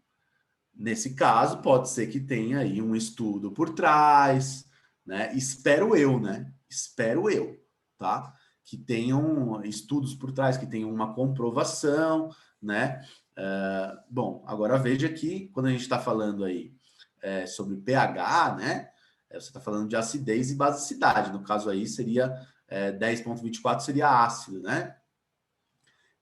Speaker 2: nesse caso, pode ser que tenha aí um estudo por trás, né? Espero eu, tá? Que tenham estudos por trás, que tenham uma comprovação, né? Bom, agora veja que quando a gente está falando aí sobre pH, né? Você está falando de acidez e basicidade. No caso aí seria 10,24 seria ácido, né?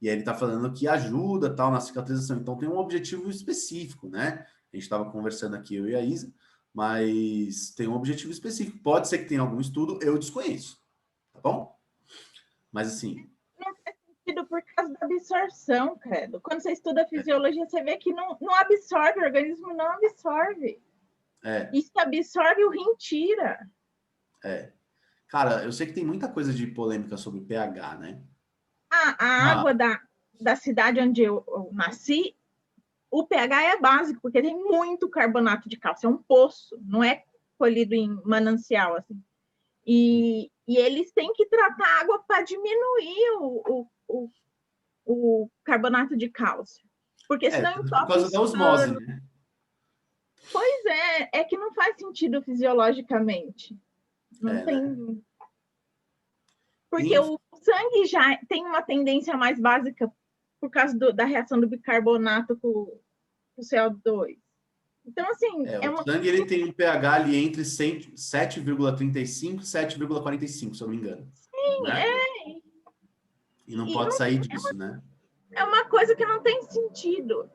Speaker 2: E aí ele está falando que ajuda tal na cicatrização. Então tem um objetivo específico, né? A gente estava conversando aqui, eu e a Isa, mas tem um objetivo específico. Pode ser que tenha algum estudo, eu desconheço, tá bom? Mas assim...
Speaker 1: Não faz sentido por causa da absorção, credo. Quando você estuda fisiologia, você vê que não absorve, o organismo não absorve. Isso absorve, o rim tira.
Speaker 2: Cara, eu sei que tem muita coisa de polêmica sobre pH, né?
Speaker 1: A água da cidade onde eu nasci, o pH é básico, porque tem muito carbonato de cálcio, é um poço, não é colhido em manancial, assim. E eles têm que tratar a água para diminuir o carbonato de cálcio. Porque senão
Speaker 2: por causa da osmose, né?
Speaker 1: Pois é que não faz sentido fisiologicamente. Não tem... Né? Porque o sangue já tem uma tendência mais básica por causa da reação do bicarbonato com o CO2. Então, assim...
Speaker 2: o sangue ele tem um pH ali entre 7,35 e 7,45, se eu não me engano.
Speaker 1: Sim,
Speaker 2: né? E não pode sair disso, né?
Speaker 1: É uma coisa que não tem sentido.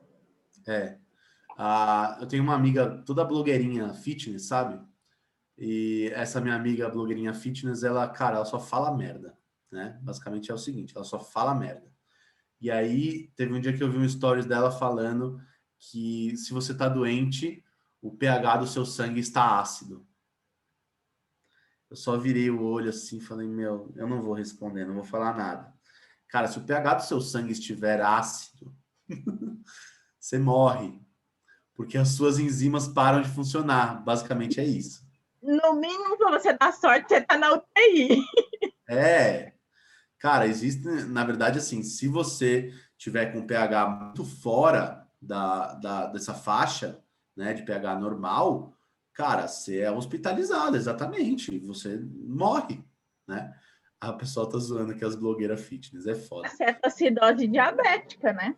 Speaker 2: Eu tenho uma amiga toda blogueirinha fitness, sabe? E essa minha amiga blogueirinha fitness, ela só fala merda, né? Basicamente é o seguinte, ela só fala merda. E aí, teve um dia que eu vi um stories dela falando que se você tá doente, o pH do seu sangue está ácido. Eu só virei o olho assim e falei, eu não vou responder, não vou falar nada. Cara, se o pH do seu sangue estiver ácido, você morre. Porque as suas enzimas param de funcionar. Basicamente é isso.
Speaker 1: No mínimo, para você dar sorte, você tá na UTI.
Speaker 2: Cara, existe, na verdade, assim, se você tiver com pH muito fora dessa faixa, né, de pH normal, cara, você é hospitalizado, exatamente. Você morre, né? A pessoa tá zoando aqui as blogueiras fitness, é foda.
Speaker 1: A cetoacidose diabética, né?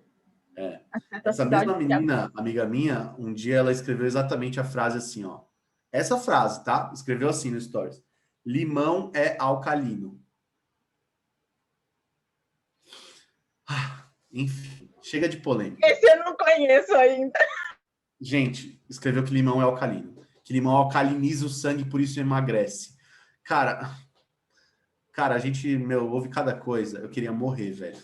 Speaker 2: Essa mesma menina, amiga minha, um dia ela escreveu exatamente a frase assim, ó. Essa frase, tá? Escreveu assim no Stories. Limão é alcalino. Enfim, chega de polêmica.
Speaker 1: Esse eu não conheço ainda.
Speaker 2: Gente, escreveu que limão é alcalino. Que limão alcaliniza o sangue, por isso emagrece. Cara, a gente, ouve cada coisa. Eu queria morrer, velho.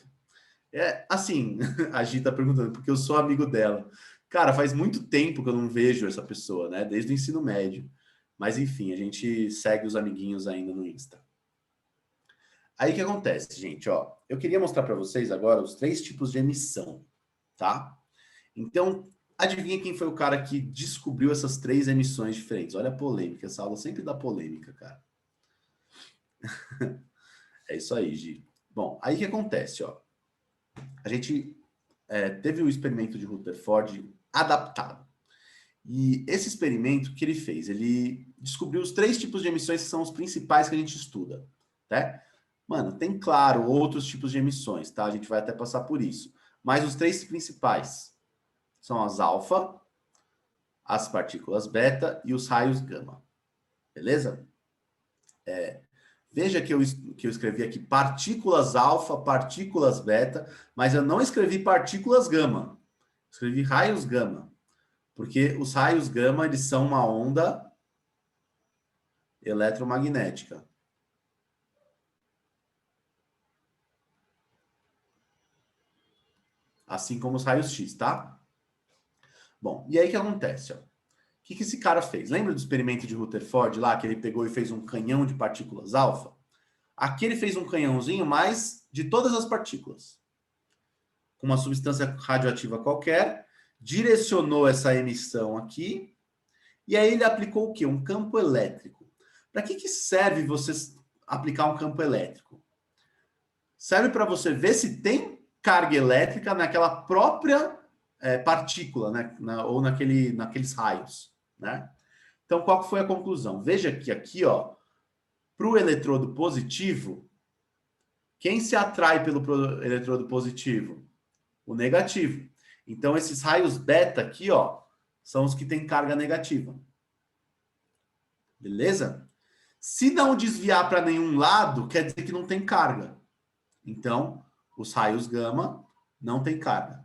Speaker 2: Assim, a Gi tá perguntando, porque eu sou amigo dela. Cara, faz muito tempo que eu não vejo essa pessoa, né? Desde o ensino médio. Mas, enfim, a gente segue os amiguinhos ainda no Insta. Aí, o que acontece, gente? Ó, eu queria mostrar para vocês agora os 3 tipos de emissão, tá? Então, adivinha quem foi o cara que descobriu essas 3 emissões diferentes? Olha a polêmica. Essa aula sempre dá polêmica, cara. É isso aí, Gi. Bom, aí o que acontece, ó? A gente teve o experimento de Rutherford adaptado. E esse experimento, o que ele fez? Ele descobriu os 3 tipos de emissões que são os principais que a gente estuda, né? Mano, tem, claro, outros tipos de emissões, tá? A gente vai até passar por isso. Mas os 3 principais são as alfa, as partículas beta e os raios gama. Beleza? Veja que eu escrevi aqui partículas alfa, partículas beta, mas eu não escrevi partículas gama. Escrevi raios gama. Porque os raios gama, eles são uma onda eletromagnética. Assim como os raios X, tá? Bom, e aí o que acontece, ó? O que esse cara fez? Lembra do experimento de Rutherford lá, que ele pegou e fez um canhão de partículas alfa? Aqui ele fez um canhãozinho, mas de todas as partículas. com uma substância radioativa qualquer, direcionou essa emissão aqui, e aí ele aplicou o quê? Um campo elétrico. Para que serve você aplicar um campo elétrico? Serve para você ver se tem carga elétrica naquela própria partícula, né? Ou naqueles raios, né? Então, qual que foi a conclusão? Veja que aqui, ó, para o eletrodo positivo, quem se atrai pelo eletrodo positivo? O negativo. Então, esses raios beta aqui, ó, são os que têm carga negativa. Beleza? Se não desviar para nenhum lado, quer dizer que não tem carga. Então, os raios gama não têm carga.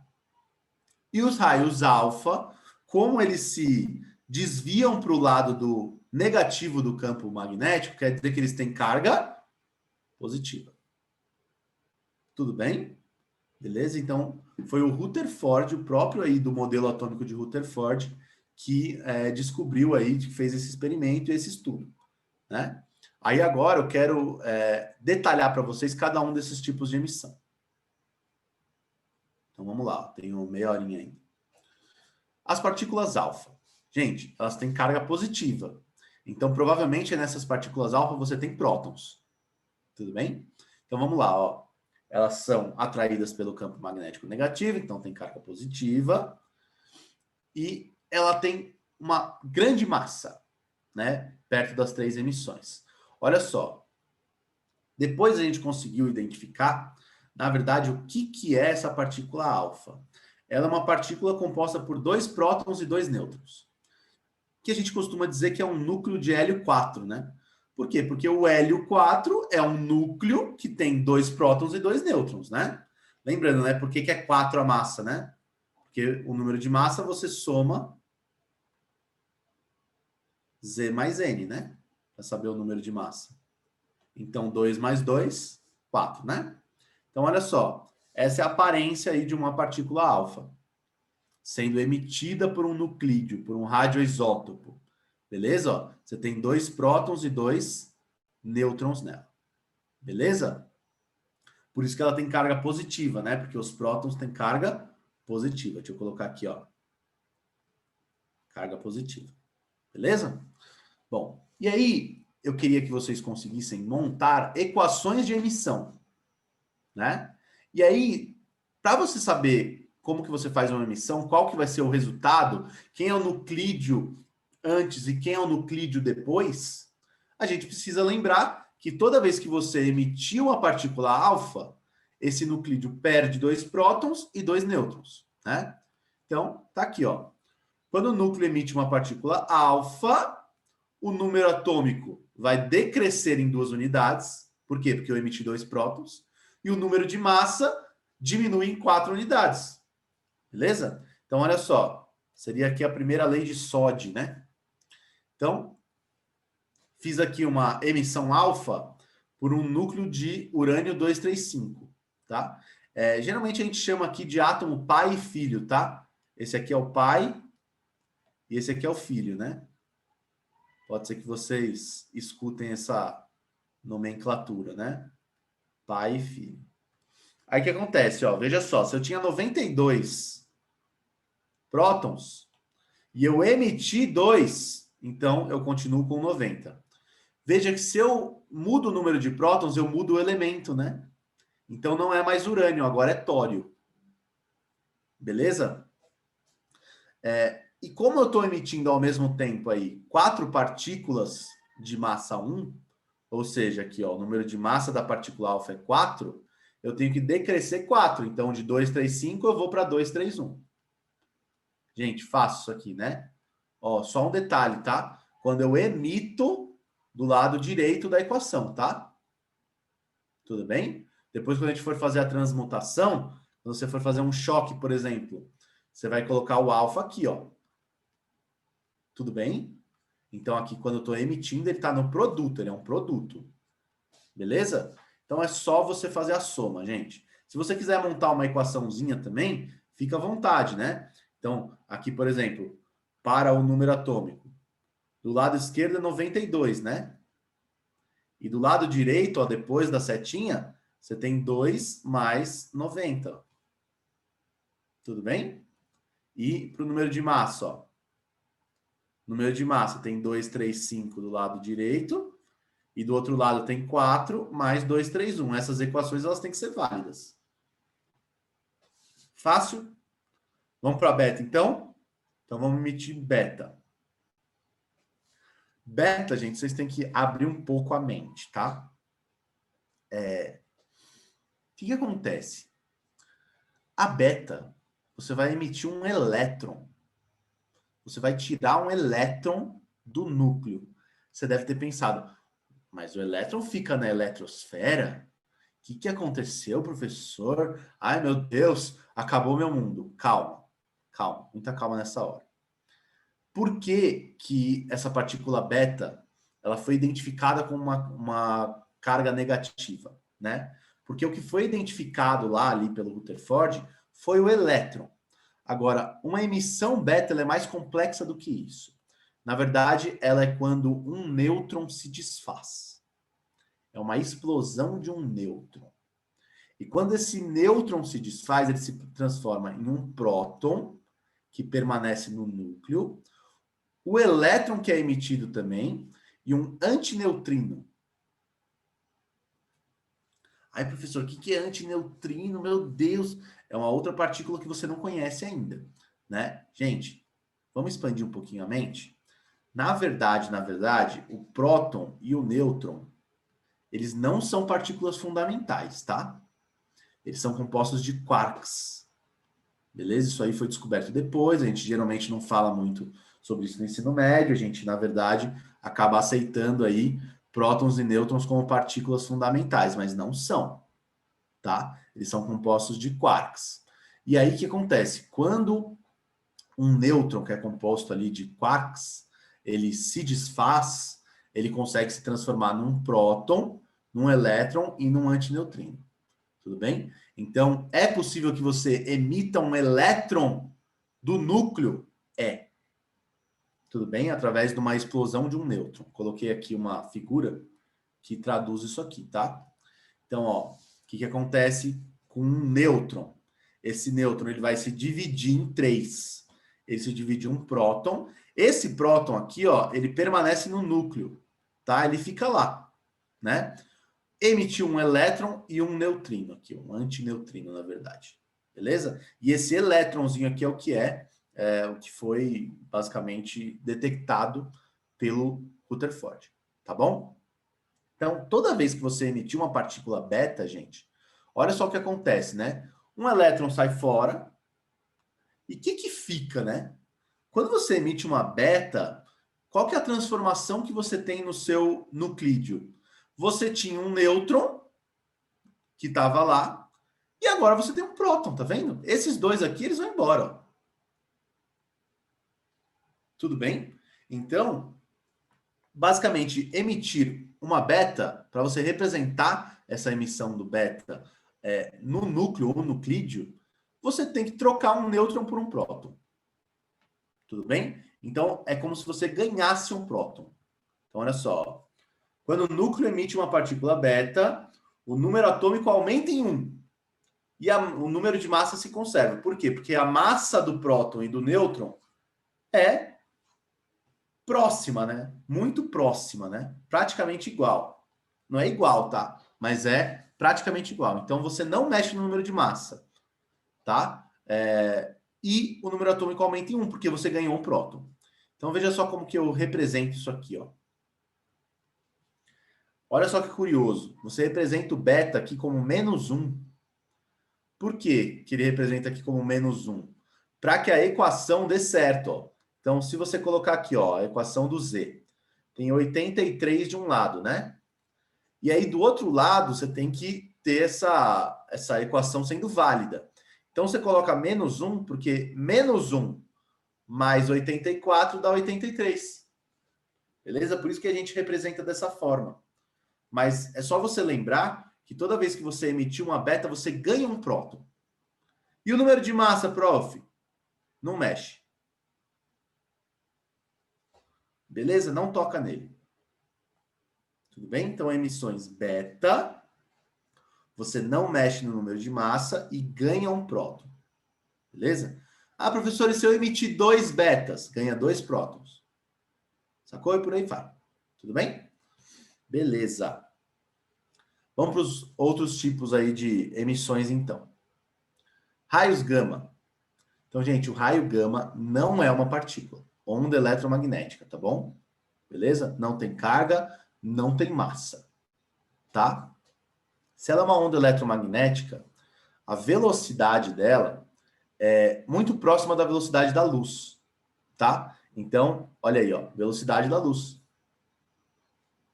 Speaker 2: E os raios alfa, como eles se desviam para o lado do negativo do campo magnético, quer dizer que eles têm carga positiva. Tudo bem? Beleza? Então, foi o Rutherford, o próprio aí do modelo atômico de Rutherford, que descobriu aí, que fez esse experimento e esse estudo, né? Aí agora eu quero detalhar para vocês cada um desses tipos de emissão. Então vamos lá, tenho meia horinha ainda. As partículas alfa. Gente, elas têm carga positiva. Então provavelmente nessas partículas alfa você tem prótons. Tudo bem? Então vamos lá, ó. Elas são atraídas pelo campo magnético negativo, então tem carga positiva. E ela tem uma grande massa, né? Perto das 3 emissões. Olha só. Depois a gente conseguiu identificar, na verdade, o que é essa partícula alfa. Ela é uma partícula composta por 2 prótons e 2 nêutrons. Que a gente costuma dizer que é um núcleo de hélio 4, né? Por quê? Porque o hélio 4 é um núcleo que tem 2 prótons e 2 nêutrons, né? Lembrando, né? Por que é 4 a massa, né? Porque o número de massa você soma Z mais N, né? Para saber o número de massa. Então, 2 mais 2, 4, né? Então, olha só. Essa é a aparência aí de uma partícula alfa, sendo emitida por um nuclídeo, por um radioisótopo. Beleza? Ó, você tem 2 prótons e 2 nêutrons nela. Beleza? Por isso que ela tem carga positiva, né? Porque os prótons têm carga positiva. Deixa eu colocar aqui, ó. Carga positiva. Beleza? Bom, e aí eu queria que vocês conseguissem montar equações de emissão, né? E aí, para você saber como que você faz uma emissão, qual que vai ser o resultado, quem é o nuclídeo antes e quem é o nuclídeo depois, a gente precisa lembrar que toda vez que você emitir uma partícula alfa, esse nuclídeo perde 2 prótons e 2 nêutrons, né? Então, tá aqui, ó. Quando o núcleo emite uma partícula alfa, o número atômico vai decrescer em 2 unidades. Por quê? Porque eu emiti 2 prótons. E o número de massa diminui em 4 unidades. Beleza? Então, olha só. Seria aqui a primeira lei de Soddy, né? Então, fiz aqui uma emissão alfa por um núcleo de urânio 235, tá? Geralmente a gente chama aqui de átomo pai e filho, tá? Esse aqui é o pai e esse aqui é o filho, né? Pode ser que vocês escutem essa nomenclatura, né? Pai e filho. Aí o que acontece, ó? Veja só, se eu tinha 92 prótons e eu emiti 2, então eu continuo com 90. Veja que se eu mudo o número de prótons, eu mudo o elemento, né? Então não é mais urânio, agora é tório. Beleza? E como eu estou emitindo ao mesmo tempo aí 4 partículas de massa 1, ou seja, aqui ó, o número de massa da partícula alfa é 4, eu tenho que decrescer 4. Então, de 235 eu vou para 231. Gente, fácil isso aqui, né? Ó, só um detalhe, tá? Quando eu emito do lado direito da equação, tá? Tudo bem? Depois, quando a gente for fazer a transmutação, quando você for fazer um choque, por exemplo, você vai colocar o alfa aqui, ó. Tudo bem? Então, aqui, quando eu estou emitindo, ele está no produto, ele é um produto. Beleza? Então, é só você fazer a soma, gente. Se você quiser montar uma equaçãozinha também, fica à vontade, né? Então, aqui, por exemplo, para o número atômico. Do lado esquerdo é 92, né? E do lado direito, ó, depois da setinha, você tem 2 mais 90. Tudo bem? E para o número de massa, ó. Número de massa tem 2, 3, 5 do lado direito. E do outro lado tem 4 mais 2, 3, 1. Essas equações elas têm que ser válidas. Fácil? Vamos para beta, então? Então, vamos emitir beta. Beta, gente, vocês têm que abrir um pouco a mente, tá? O que acontece? A beta, você vai emitir um elétron. Você vai tirar um elétron do núcleo. Você deve ter pensado, mas o elétron fica na eletrosfera? O que aconteceu, professor? Ai, meu Deus, acabou meu mundo. Calma, calma, muita calma nessa hora. Por que que essa partícula beta ela foi identificada com uma carga negativa, né? Porque o que foi identificado lá ali pelo Rutherford foi o elétron. Agora, uma emissão beta ela é mais complexa do que isso. Na verdade, ela é quando um nêutron se desfaz. É uma explosão de um nêutron. E quando esse nêutron se desfaz, ele se transforma em um próton, que permanece no núcleo, o elétron que é emitido também, e um antineutrino. Ai, professor, o que é antineutrino? Meu Deus! É uma outra partícula que você não conhece ainda, né? Gente, vamos expandir um pouquinho a mente? Na verdade, o próton e o nêutron, eles não são partículas fundamentais, tá? Eles são compostos de quarks. Beleza? Isso aí foi descoberto depois, a gente geralmente não fala muito sobre isso no ensino médio, a gente, na verdade, acaba aceitando aí prótons e nêutrons como partículas fundamentais, mas não são, tá? Eles são compostos de quarks. E aí, o que acontece? Quando um nêutron, que é composto ali de quarks, ele se desfaz, ele consegue se transformar num próton, num elétron e num antineutrino. Tudo bem? Então, é possível que você emita um elétron do núcleo? É. Tudo bem? Através de uma explosão de um nêutron. Coloquei aqui uma figura que traduz isso aqui, tá? Então, ó, o que acontece com um nêutron? Esse nêutron ele vai se dividir em 3. Ele se divide em um próton. Esse próton aqui, ó, ele permanece no núcleo, tá? Ele fica lá, né? Emitiu um elétron e um neutrino aqui, um antineutrino, na verdade. Beleza? E esse elétronzinho aqui é o que o que foi basicamente detectado pelo Rutherford, tá bom? Então, toda vez que você emitir uma partícula beta, gente, olha só o que acontece, né? Um elétron sai fora. E o que fica, né? Quando você emite uma beta, qual que é a transformação que você tem no seu nuclídeo? Você tinha um nêutron que estava lá, e agora você tem um próton, tá vendo? Esses dois aqui, eles vão embora. Ó. Tudo bem? Então, basicamente, emitir uma beta, para você representar essa emissão do beta no núcleo ou nuclídeo, você tem que trocar um nêutron por um próton. Tudo bem? Então, é como se você ganhasse um próton. Então, olha só. Quando o núcleo emite uma partícula beta, o número atômico aumenta em 1. E o número de massa se conserva. Por quê? Porque a massa do próton e do nêutron é próxima, né? Muito próxima, né? Praticamente igual. Não é igual, tá? Mas é praticamente igual. Então, você não mexe no número de massa, tá? E o número atômico aumenta em 1, porque você ganhou um próton. Então, veja só como que eu represento isso aqui, ó. Olha só que curioso. Você representa o beta aqui como -1. Por quê que ele representa aqui como -1? Para que a equação dê certo, ó. Então, se você colocar aqui, ó, a equação do Z, tem 83 de um lado, né? E aí, do outro lado, você tem que ter essa equação sendo válida. Então, você coloca -1, porque -1 mais 84 dá 83. Beleza? Por isso que a gente representa dessa forma. Mas é só você lembrar que toda vez que você emitir uma beta, você ganha um próton. E o número de massa, prof? Não mexe. Beleza? Não toca nele. Tudo bem? Então, emissões beta, você não mexe no número de massa e ganha um próton. Beleza? Ah, professor, e se eu emitir 2 betas? Ganha 2 prótons. Sacou? E por aí vai. Tudo bem? Beleza. Vamos para os outros tipos aí de emissões, então. Raios gama. Então, gente, o raio gama não é uma partícula. Onda eletromagnética, tá bom? Beleza? Não tem carga, não tem massa. Tá? Se ela é uma onda eletromagnética, a velocidade dela é muito próxima da velocidade da luz. Tá? Então, olha aí, ó, velocidade da luz.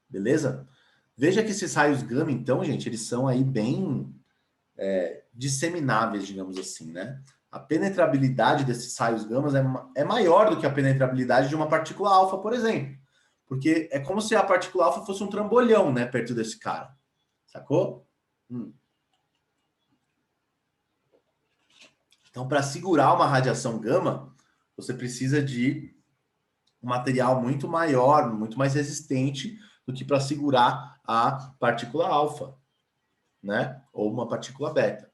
Speaker 2: Beleza? Veja que esses raios gama, então, gente, eles são aí bem dissemináveis, digamos assim, né? A penetrabilidade desses raios gamas é maior do que a penetrabilidade de uma partícula alfa, por exemplo. Porque é como se a partícula alfa fosse um trambolhão, né, perto desse cara. Sacou? Então, para segurar uma radiação gama, você precisa de um material muito maior, muito mais resistente do que para segurar a partícula alfa, né? Ou uma partícula beta.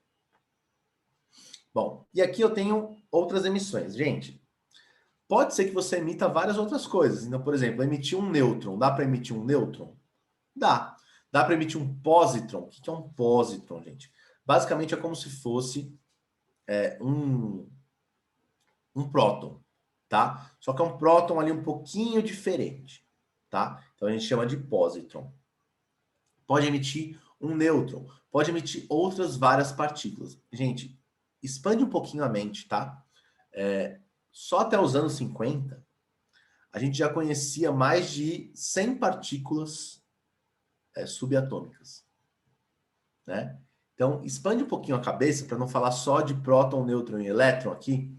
Speaker 2: Bom, e aqui eu tenho outras emissões. Gente, pode ser que você emita várias outras coisas. Então, por exemplo, emitir um nêutron. Dá para emitir um nêutron? Dá. Dá para emitir um pósitron. O que é um pósitron, gente? Basicamente é como se fosse um próton, tá? Só que é um próton ali um pouquinho diferente, tá? Então a gente chama de pósitron. Pode emitir um nêutron. Pode emitir outras várias partículas. Gente, expande um pouquinho a mente, tá? Só até os anos 50, a gente já conhecia mais de 100 partículas subatômicas, né? Então, expande um pouquinho a cabeça para não falar só de próton, nêutron e elétron aqui,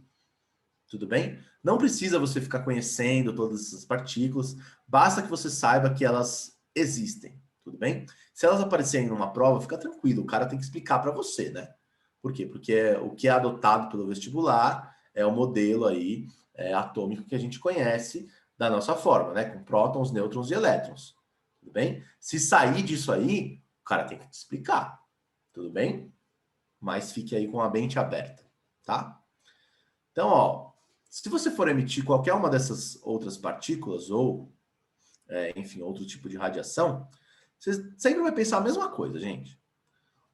Speaker 2: tudo bem? Não precisa você ficar conhecendo todas essas partículas, basta que você saiba que elas existem, tudo bem? Se elas aparecerem numa prova, fica tranquilo, o cara tem que explicar para você, né? Por quê? Porque o que é adotado pelo vestibular é o modelo aí atômico que a gente conhece da nossa forma, né? Com prótons, nêutrons e elétrons. Tudo bem? Se sair disso aí, o cara tem que te explicar. Tudo bem? Mas fique aí com a mente aberta, tá? Então, ó, se você for emitir qualquer uma dessas outras partículas ou, enfim, outro tipo de radiação, você sempre vai pensar a mesma coisa, gente.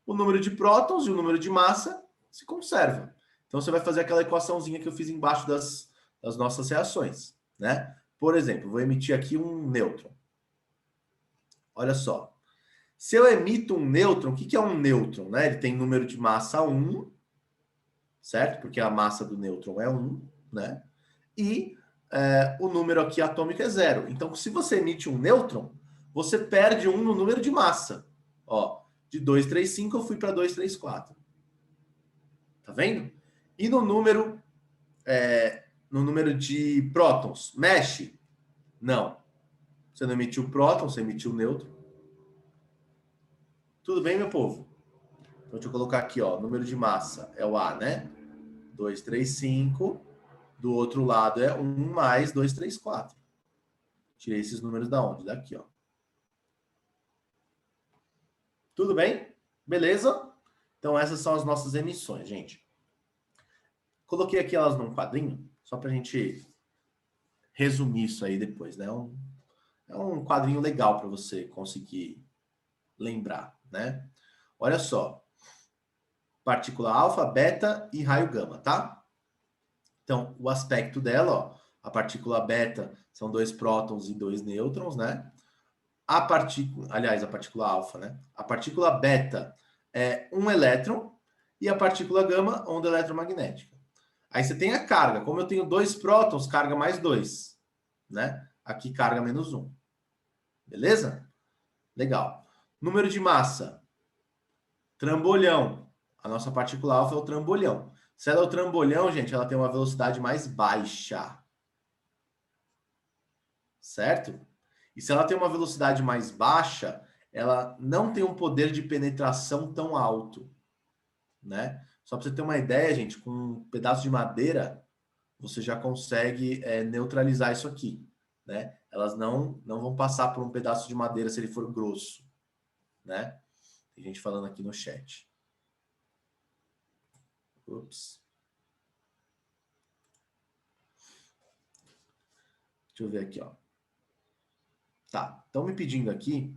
Speaker 2: O número de prótons e o número de massa se conserva. Então, você vai fazer aquela equaçãozinha que eu fiz embaixo das nossas reações, né? Por exemplo, vou emitir aqui um nêutron. Olha só. Se eu emito um nêutron, o que é um nêutron? Né? Ele tem número de massa 1, certo? Porque a massa do nêutron é 1, né? E o número aqui atômico é 0. Então, se você emite um nêutron, você perde 1 no número de massa. Ó, de 235 eu fui para 234. Tá vendo? E no número de prótons, mexe? Não. Você não emitiu próton, você emitiu nêutron. Tudo bem, meu povo? Então, deixa eu colocar aqui, ó, número de massa é o A, né? 235. Do outro lado é 1 mais 234. Tirei esses números da onde? Daqui, ó. Tudo bem? Beleza? Então, essas são as nossas emissões, gente. Coloquei aqui elas num quadrinho, só para a gente resumir isso aí depois, né? É um quadrinho legal para você conseguir lembrar, né? Olha só. Partícula alfa, beta e raio gama, tá? Então, o aspecto dela, ó, a partícula beta são 2 prótons e 2 nêutrons, né? A partícula alfa, né? A partícula beta é um elétron e a partícula gama, onda eletromagnética. Aí você tem a carga. Como eu tenho 2 prótons, carga mais 2, né? Aqui carga menos 1. Beleza? Legal. Número de massa. Trambolhão. A nossa partícula alfa é o trambolhão. Se ela é o trambolhão, gente, ela tem uma velocidade mais baixa. Certo? E se ela tem uma velocidade mais baixa, ela não tem um poder de penetração tão alto, né? Só para você ter uma ideia, gente, com um pedaço de madeira, você já consegue neutralizar isso aqui, né? Elas não vão passar por um pedaço de madeira se ele for grosso, né? Tem gente falando aqui no chat. Ups.
Speaker 6: Deixa eu ver aqui, ó. Tá, estão me pedindo aqui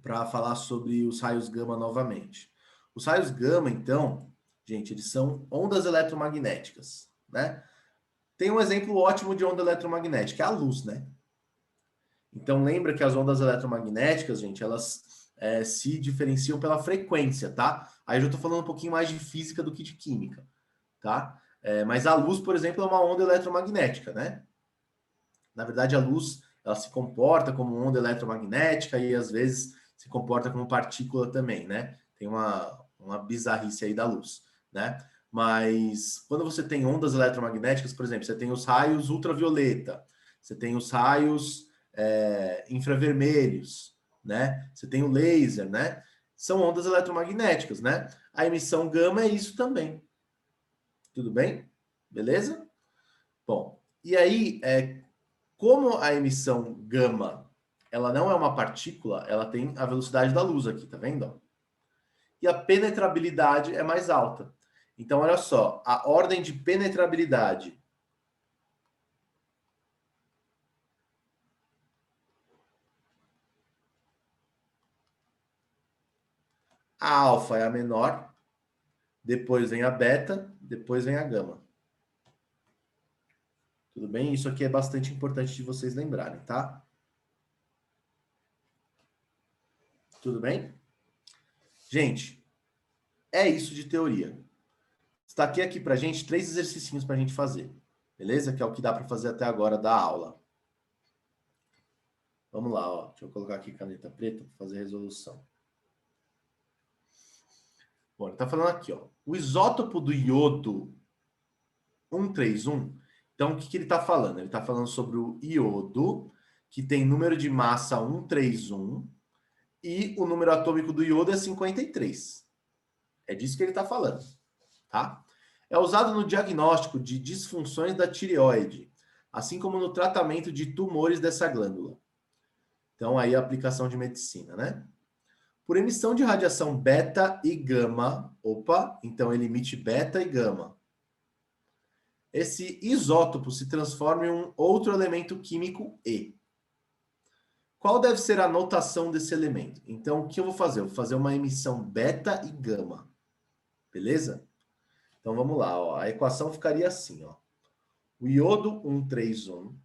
Speaker 6: para falar sobre os raios gama novamente. Os raios gama, então, gente, eles são ondas eletromagnéticas, né? Tem um exemplo ótimo de onda eletromagnética, é a luz, né? Então, lembra que as ondas eletromagnéticas, gente, elas se diferenciam pela frequência, tá? Aí eu já estou falando um pouquinho mais de física do que de química, tá? Mas a luz, por exemplo, é uma onda eletromagnética, né? Na verdade, a luz, ela se comporta como onda eletromagnética e, às vezes, se comporta como partícula também, né? Tem uma bizarrice aí da luz, né? Mas quando você tem ondas eletromagnéticas, por exemplo, você tem os raios ultravioleta, você tem os raios infravermelhos, né? Você tem o laser, né? São ondas eletromagnéticas, né? A emissão gama é isso também. Tudo bem? Beleza? Bom, e aí, como a emissão gama, ela não é uma partícula, ela tem a velocidade da luz aqui, tá vendo? E a penetrabilidade é mais alta. Então, olha só, a ordem de penetrabilidade a alfa é a menor, depois vem a beta, depois vem a gama. Tudo bem? Isso aqui é bastante importante de vocês lembrarem, tá? Tudo bem? Gente, é isso de teoria. Está aqui pra gente 3 exercícios pra gente fazer. Beleza? Que é o que dá para fazer até agora da aula. Vamos lá, ó. Deixa eu colocar aqui caneta preta para fazer a resolução. Bom, ele está falando aqui, ó. O isótopo do iodo 131. Então, o que ele está falando? Ele está falando sobre o iodo, que tem número de massa 131, e o número atômico do iodo é 53. É disso que ele está falando, tá? É usado no diagnóstico de disfunções da tireoide, assim como no tratamento de tumores dessa glândula. Então, aí a aplicação de medicina, né? Por emissão de radiação beta e gama. Opa, então ele emite beta e gama. Esse isótopo se transforma em um outro elemento químico E. Qual deve ser a notação desse elemento? Então, o que eu vou fazer? Eu vou fazer uma emissão beta e gama. Beleza? Então, vamos lá. Ó. A equação ficaria assim. Ó. O iodo 131,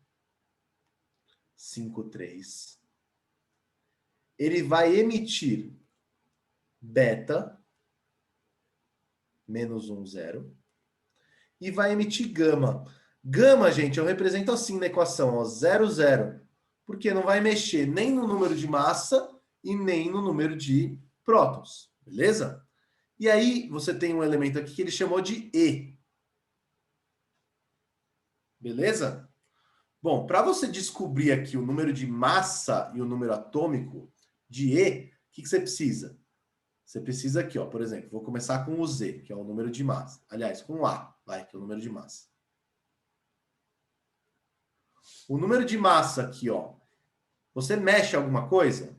Speaker 6: 53, ele vai emitir beta, menos 1, 0, e vai emitir gama. Gama, gente, eu represento assim na equação, ó, 0, 0, porque não vai mexer nem no número de massa e nem no número de prótons, beleza? E aí você tem um elemento aqui que ele chamou de E. Beleza? Bom, para você descobrir aqui o número de massa e o número atômico de E, o que você precisa? Você precisa aqui, ó, por exemplo, vou começar com o Z, que é o número de massa. Aliás, com o A, vai, que é o número de massa. O número de massa aqui, ó, você mexe alguma coisa?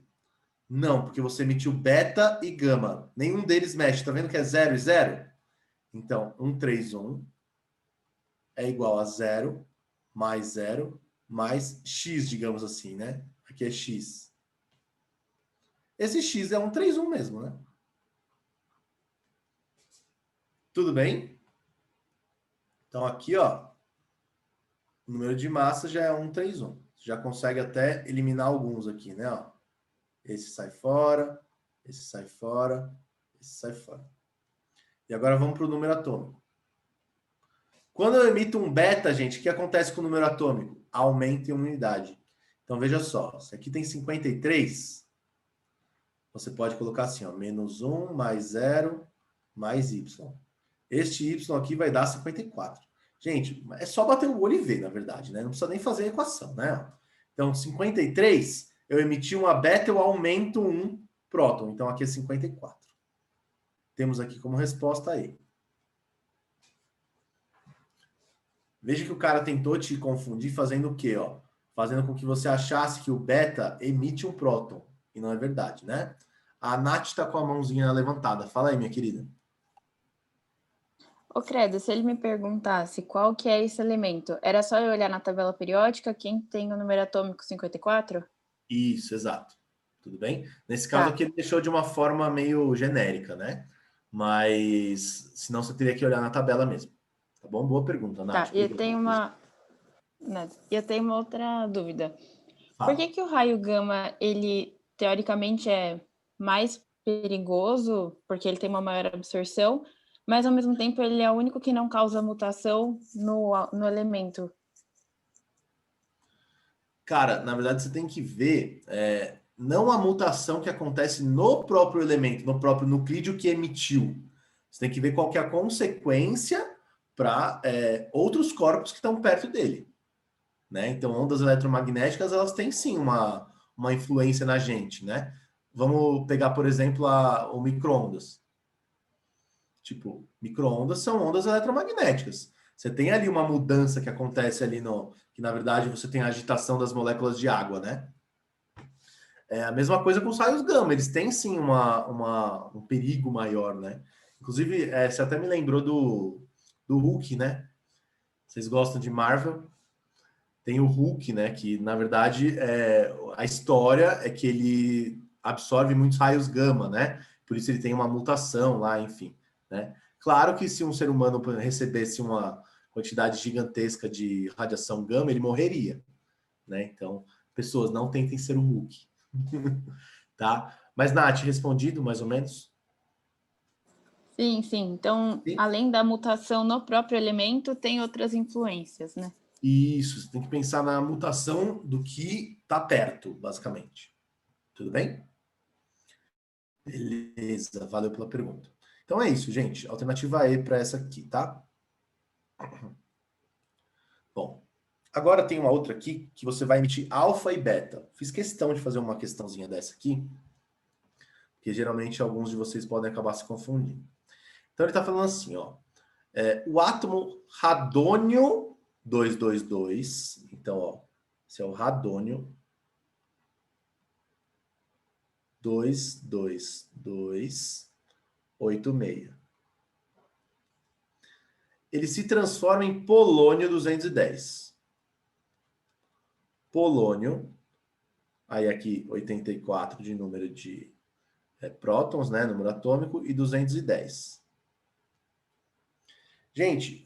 Speaker 6: Não, porque você emitiu beta e gama. Nenhum deles mexe. Tá vendo que é 0 e 0? Então, 131 é igual a 0 mais x, digamos assim, né? Aqui é x. Esse x é 131 mesmo, né? Tudo bem? Então, aqui, ó, o número de massa já é 131. Você já consegue até eliminar alguns aqui, né? Ó. Esse sai fora, esse sai fora, esse sai fora. E agora vamos para o número atômico. Quando eu emito um beta, gente, o que acontece com o número atômico? Aumenta em uma unidade. Então, veja só. Se aqui tem 53, você pode colocar assim, ó, menos 1 mais 0 mais y. Este y aqui vai dar 54. Gente, é só bater o olho e ver, na verdade, né? Não precisa nem fazer a equação, né? Então, 53, eu emiti uma beta, eu aumento um próton. Então, aqui é 54. Temos aqui como resposta E. Veja que o cara tentou te confundir fazendo o quê, ó? Fazendo com que você achasse que o beta emite um próton. E não é verdade, né? A Nath está com a mãozinha levantada. Fala aí, minha querida.
Speaker 3: Ô, Credo, se ele me perguntasse qual que é esse elemento, era só eu olhar na tabela periódica quem tem o número atômico 54?
Speaker 6: Isso, exato. Tudo bem? Nesse caso
Speaker 3: Tá.
Speaker 6: aqui ele deixou de uma forma meio genérica, né? Mas senão você teria que olhar na tabela mesmo. Tá bom? Boa pergunta, Nath.
Speaker 3: Tá, e eu
Speaker 6: Obrigado.
Speaker 3: tenho uma... Eu tenho uma outra dúvida.
Speaker 6: Fala.
Speaker 3: Por que o raio gama, ele teoricamente é mais perigoso, porque ele tem uma maior absorção, mas ao mesmo tempo ele é o único que não causa mutação no elemento?
Speaker 6: Cara, na verdade você tem que ver não a mutação que acontece no próprio elemento, no próprio nuclídeo que emitiu. Você tem que ver qual que é a consequência para outros corpos que estão perto dele. Né? Então, ondas eletromagnéticas, elas têm sim uma influência na gente, né? Vamos pegar, por exemplo, o micro-ondas. Tipo, micro-ondas são ondas eletromagnéticas. Você tem ali uma mudança que acontece ali que na verdade você tem a agitação das moléculas de água, né? É a mesma coisa com os raios gama, eles têm sim um perigo maior, né? Inclusive, você até me lembrou do Hulk, né? Vocês gostam de Marvel? Tem o Hulk, né? Que na verdade a história é que ele absorve muitos raios gama, né? Por isso ele tem uma mutação lá, enfim, né? Claro que se um ser humano recebesse uma quantidade gigantesca de radiação gama, ele morreria, né? Então, pessoas, não tentem ser o Hulk, tá? Mas, Nath, respondido mais ou menos?
Speaker 3: Sim, sim. Então,
Speaker 6: Sim.
Speaker 3: além da mutação no próprio elemento, tem outras influências, né?
Speaker 6: Isso, você tem que pensar na mutação do que está perto, basicamente. Tudo bem? Beleza, valeu pela pergunta. Então é isso, gente. Alternativa E para essa aqui, tá? Bom, agora tem uma outra aqui que você vai emitir alfa e beta. Fiz questão de fazer uma questãozinha dessa aqui, porque geralmente alguns de vocês podem acabar se confundindo. Então ele está falando assim, ó. O átomo radônio 222. Então, ó, esse é o radônio 22286. Ele se transforma em polônio 210. Polônio, aí aqui 84 de número de prótons, né, número atômico, e 210. Gente,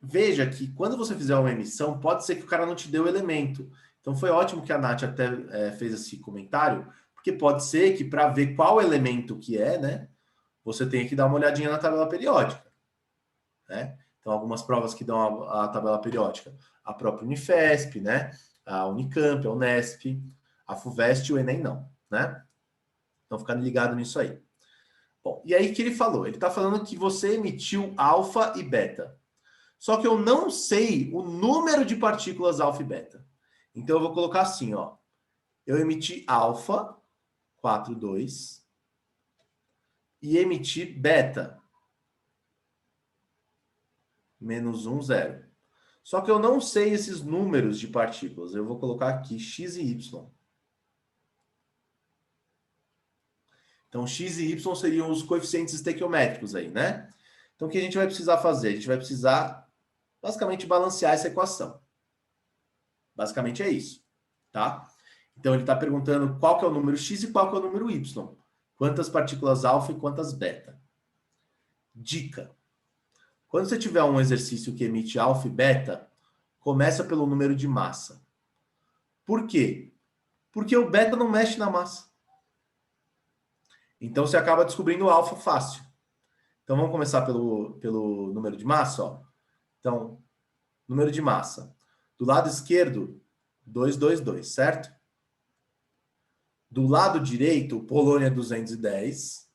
Speaker 6: veja que quando você fizer uma emissão, pode ser que o cara não te dê o elemento. Então foi ótimo que a Nath até fez esse comentário, porque pode ser que para ver qual elemento que é, né, você tenha que dar uma olhadinha na tabela periódica. Né? Então, algumas provas que dão a tabela periódica, a própria Unifesp, né? A Unicamp, a Unesp, a FUVEST e o Enem não, né? Então, ficar ligado nisso aí. Bom, e aí que ele falou? Ele está falando que você emitiu alfa e beta. Só que eu não sei o número de partículas alfa e beta. Então, eu vou colocar assim, ó. Eu emiti alfa, 4,2, e emiti beta, menos 1, 0. Só que eu não sei esses números de partículas. Eu vou colocar aqui x e y. Então, x e y seriam os coeficientes estequiométricos aí, né? Então, o que a gente vai precisar fazer? A gente vai precisar, basicamente, balancear essa equação. Basicamente é isso, tá? Então, ele está perguntando qual que é o número x e qual que é o número y. Quantas partículas alfa e quantas beta. Dica. Quando você tiver um exercício que emite alfa e beta, começa pelo número de massa. Por quê? Porque o beta não mexe na massa. Então, você acaba descobrindo o alfa fácil. Então, vamos começar pelo número de massa, ó. Então, número de massa. Do lado esquerdo, 222, certo? Do lado direito, o polônio é 210.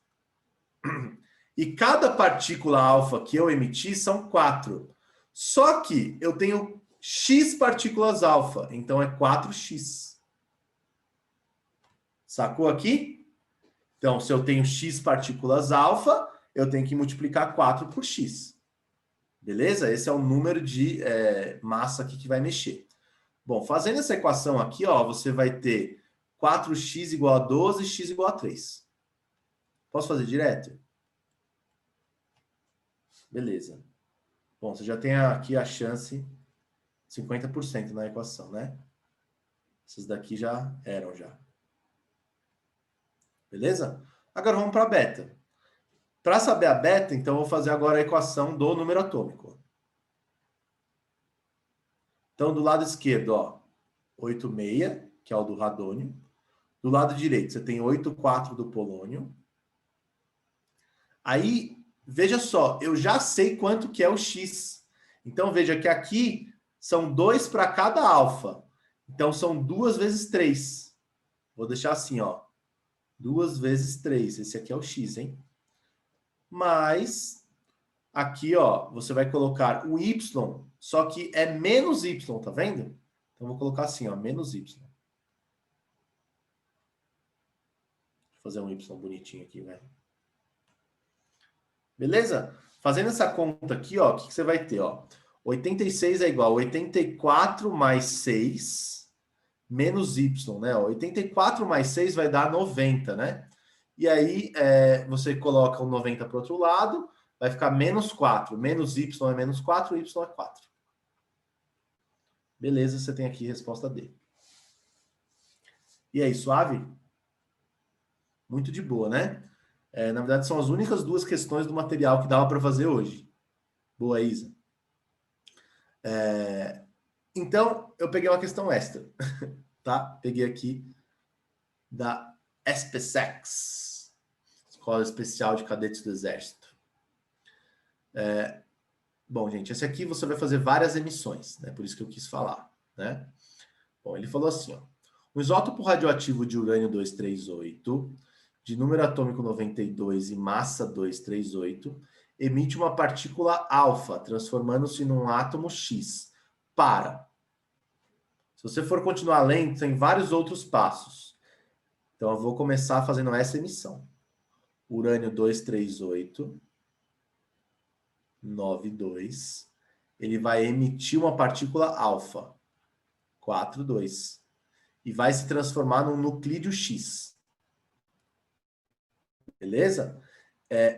Speaker 6: E cada partícula alfa que eu emiti são 4. Só que eu tenho x partículas alfa, então é 4x. Sacou aqui? Então, se eu tenho x partículas alfa, eu tenho que multiplicar 4 por x. Beleza? Esse é o número de massa aqui que vai mexer. Bom, fazendo essa equação aqui, ó, você vai ter 4x igual a 12, x igual a 3. Posso fazer direto? Beleza. Bom, você já tem aqui a chance 50% na equação, né? Essas daqui já eram já. Beleza? Agora vamos para a beta. Para saber a beta, então eu vou fazer agora a equação do número atômico. Então, do lado esquerdo, ó, 8,6, que é o do radônio. Do lado direito, você tem 8,4 do polônio. Aí, veja só, eu já sei quanto que é o X. Então, veja que aqui são 2 para cada alfa. Então, são 2 vezes 3. Vou deixar assim, ó. 2 vezes 3. Esse aqui é o X, hein? Mas, aqui, ó, você vai colocar o Y, só que é menos Y, tá vendo? Então, vou colocar assim, ó, menos Y. Vou fazer um Y bonitinho aqui, velho. Beleza? Fazendo essa conta aqui, ó, o que você vai ter, ó? 86 é igual a 84 mais 6 menos Y, né? 84 mais 6 vai dar 90, né? E aí, você coloca o 90 para o outro lado, vai ficar menos 4. Menos Y é menos 4, Y é 4. Beleza, você tem aqui a resposta D. E aí, suave? Muito de boa, né? Na verdade, são as únicas 2 questões do material que dava para fazer hoje. Boa, Isa. Então, eu peguei uma questão extra, tá? Peguei aqui da SPSEX, Escola Especial de Cadetes do Exército. Bom, gente, esse aqui você vai fazer várias emissões, né? Por isso que eu quis falar, né? Bom, ele falou assim, ó. Um isótopo radioativo de urânio 238, de número atômico 92 e massa 238, emite uma partícula alfa, transformando-se num átomo X. Se você for continuar lendo, tem vários outros passos. Então, eu vou começar fazendo essa emissão. Urânio 238, 92. Ele vai emitir uma partícula alfa, 42. E vai se transformar num nuclídeo X. Beleza?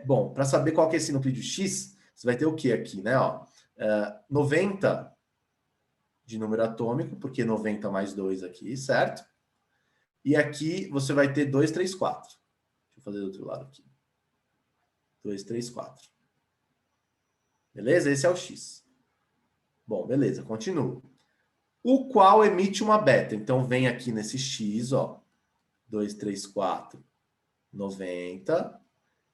Speaker 6: Bom, para saber qual que é esse nuclídeo X, você vai ter o que aqui, né? Ó, 90 de número atômico, porque 90 mais 2 aqui, certo? E aqui você vai ter 2, 3, 4. Deixa eu fazer do outro lado aqui. 2, 3, 4. Beleza? Esse é o X. Bom, beleza, continuo. O qual emite uma beta. Então, vem aqui nesse X, ó. 2, 3, 4, 90.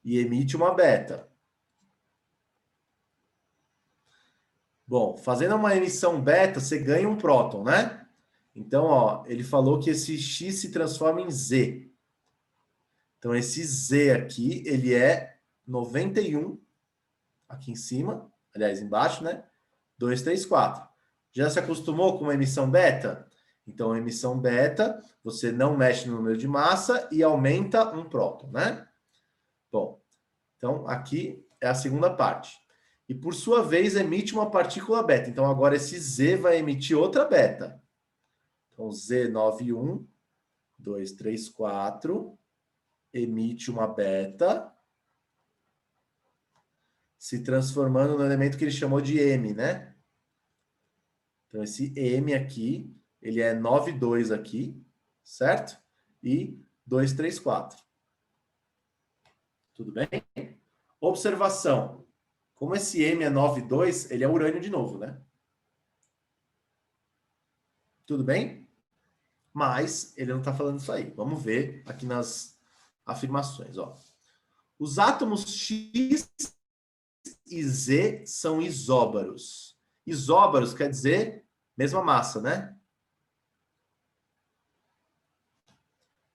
Speaker 6: E emite uma beta. Bom, fazendo uma emissão beta, você ganha um próton, né? Então, ó, ele falou que esse X se transforma em Z. Então, esse Z aqui, ele é 91, aqui em cima, aliás, embaixo, né? 2, 3, 4. Já se acostumou com uma emissão beta? Então, a emissão beta, você não mexe no número de massa e aumenta um próton, né? Bom, então, aqui é a segunda parte. E, por sua vez, emite uma partícula beta. Então, agora esse Z vai emitir outra beta. Então, Z91, 2, 3, 4, emite uma beta, se transformando no elemento que ele chamou de M, né? Então, esse M aqui, ele é 92 aqui, certo? E 2, 3, 4. Tudo bem? Observação. Como esse M é 92, ele é urânio de novo, né? Tudo bem? Mas ele não está falando isso aí. Vamos ver aqui nas afirmações, ó. Os átomos X e Z são isóbaros. Isóbaros quer dizer mesma massa, né?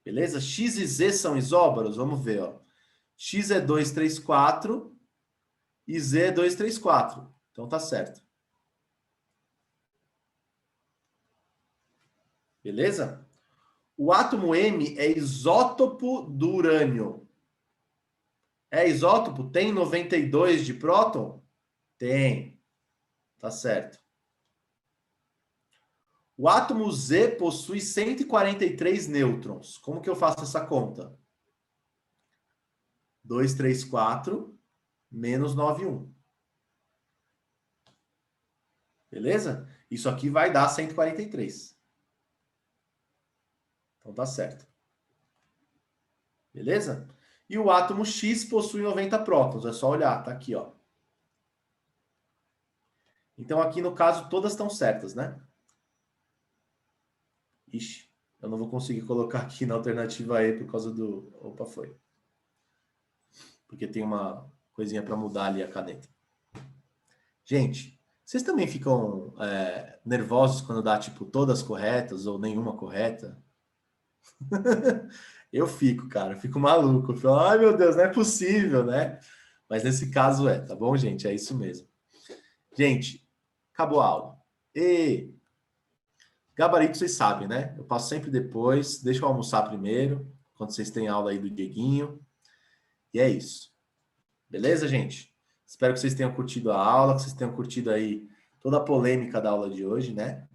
Speaker 6: Beleza? X e Z são isóbaros? Vamos ver, ó. X é 2, 3, 4 e Z é 2, 3, 4. Então tá certo. Beleza? O átomo M é isótopo do urânio. É isótopo? Tem 92 de próton? Tem. Tá certo. O átomo Z possui 143 nêutrons. Como que eu faço essa conta? 2, 3, 4, menos 9, 1. Beleza? Isso aqui vai dar 143. Então tá certo. Beleza? E o átomo X possui 90 prótons. É só olhar, tá aqui, ó. Então aqui no caso todas estão certas, né? Ixi, eu não vou conseguir colocar aqui na alternativa E por causa do... Opa, foi. Porque tem uma coisinha para mudar ali a caneta. Gente, vocês também ficam nervosos quando dá, tipo, todas corretas ou nenhuma correta? Eu fico, cara. Eu fico maluco. Eu falo, ai, meu Deus, não é possível, né? Mas nesse caso tá bom, gente? É isso mesmo. Gente, acabou a aula. E gabarito vocês sabem, né? Eu passo sempre depois. Deixa eu almoçar primeiro, quando vocês têm aula aí do Dieguinho. E é isso. Beleza, gente? Espero que vocês tenham curtido a aula, que vocês tenham curtido aí toda a polêmica da aula de hoje, né?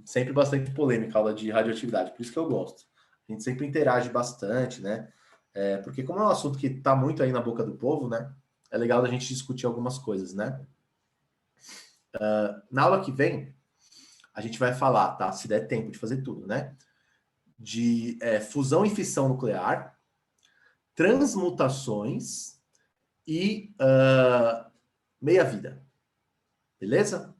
Speaker 6: Sempre bastante polêmica a aula de radioatividade, por isso que eu gosto. A gente sempre interage bastante, né? Porque como é um assunto que está muito aí na boca do povo, né? É legal a gente discutir algumas coisas, né? Na aula que vem, a gente vai falar, tá? Se der tempo de fazer tudo, né? De fusão e fissão nuclear, transmutações e meia-vida. Beleza?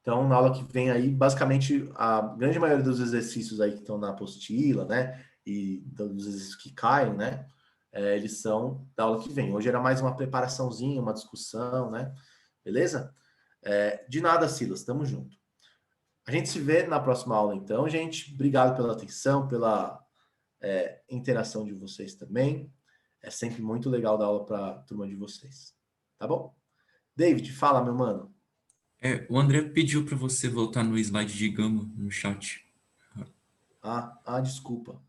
Speaker 6: Então, na aula que vem aí, basicamente, a grande maioria dos exercícios aí que estão na apostila, né? E dos exercícios que caem, né? Eles são da aula que vem. Hoje era mais uma preparaçãozinha, uma discussão, né? Beleza? De nada, Silas. Tamo junto. A gente se vê na próxima aula, então, gente. Obrigado pela atenção, pela interação de vocês também. É sempre muito legal dar aula para a turma de vocês. Tá bom? David, fala, meu mano.
Speaker 4: O André pediu para você voltar no slide de gama no chat.
Speaker 6: Desculpa.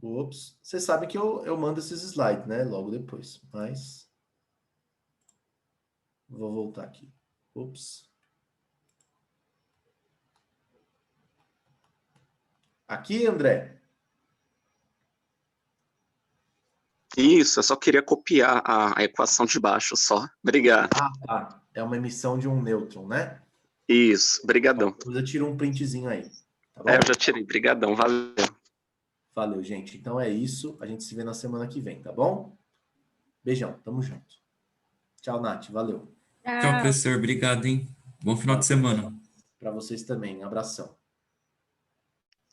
Speaker 6: Ops. Vocês sabem que eu mando esses slides, né? Logo depois. Mas vou voltar aqui. Ops. Aqui, André.
Speaker 7: Isso, eu só queria copiar a equação de baixo só. Obrigado.
Speaker 6: Tá. É uma emissão de um nêutron, né?
Speaker 7: Isso, brigadão.
Speaker 6: Depois eu tiro um printzinho aí. Tá bom?
Speaker 7: Eu já tirei, brigadão, valeu.
Speaker 6: Valeu, gente. Então é isso. A gente se vê na semana que vem, tá bom? Beijão, tamo junto. Tchau, Nath. Valeu.
Speaker 4: Tchau, professor. Obrigado, hein? Bom final de semana.
Speaker 6: Para vocês também. Abração.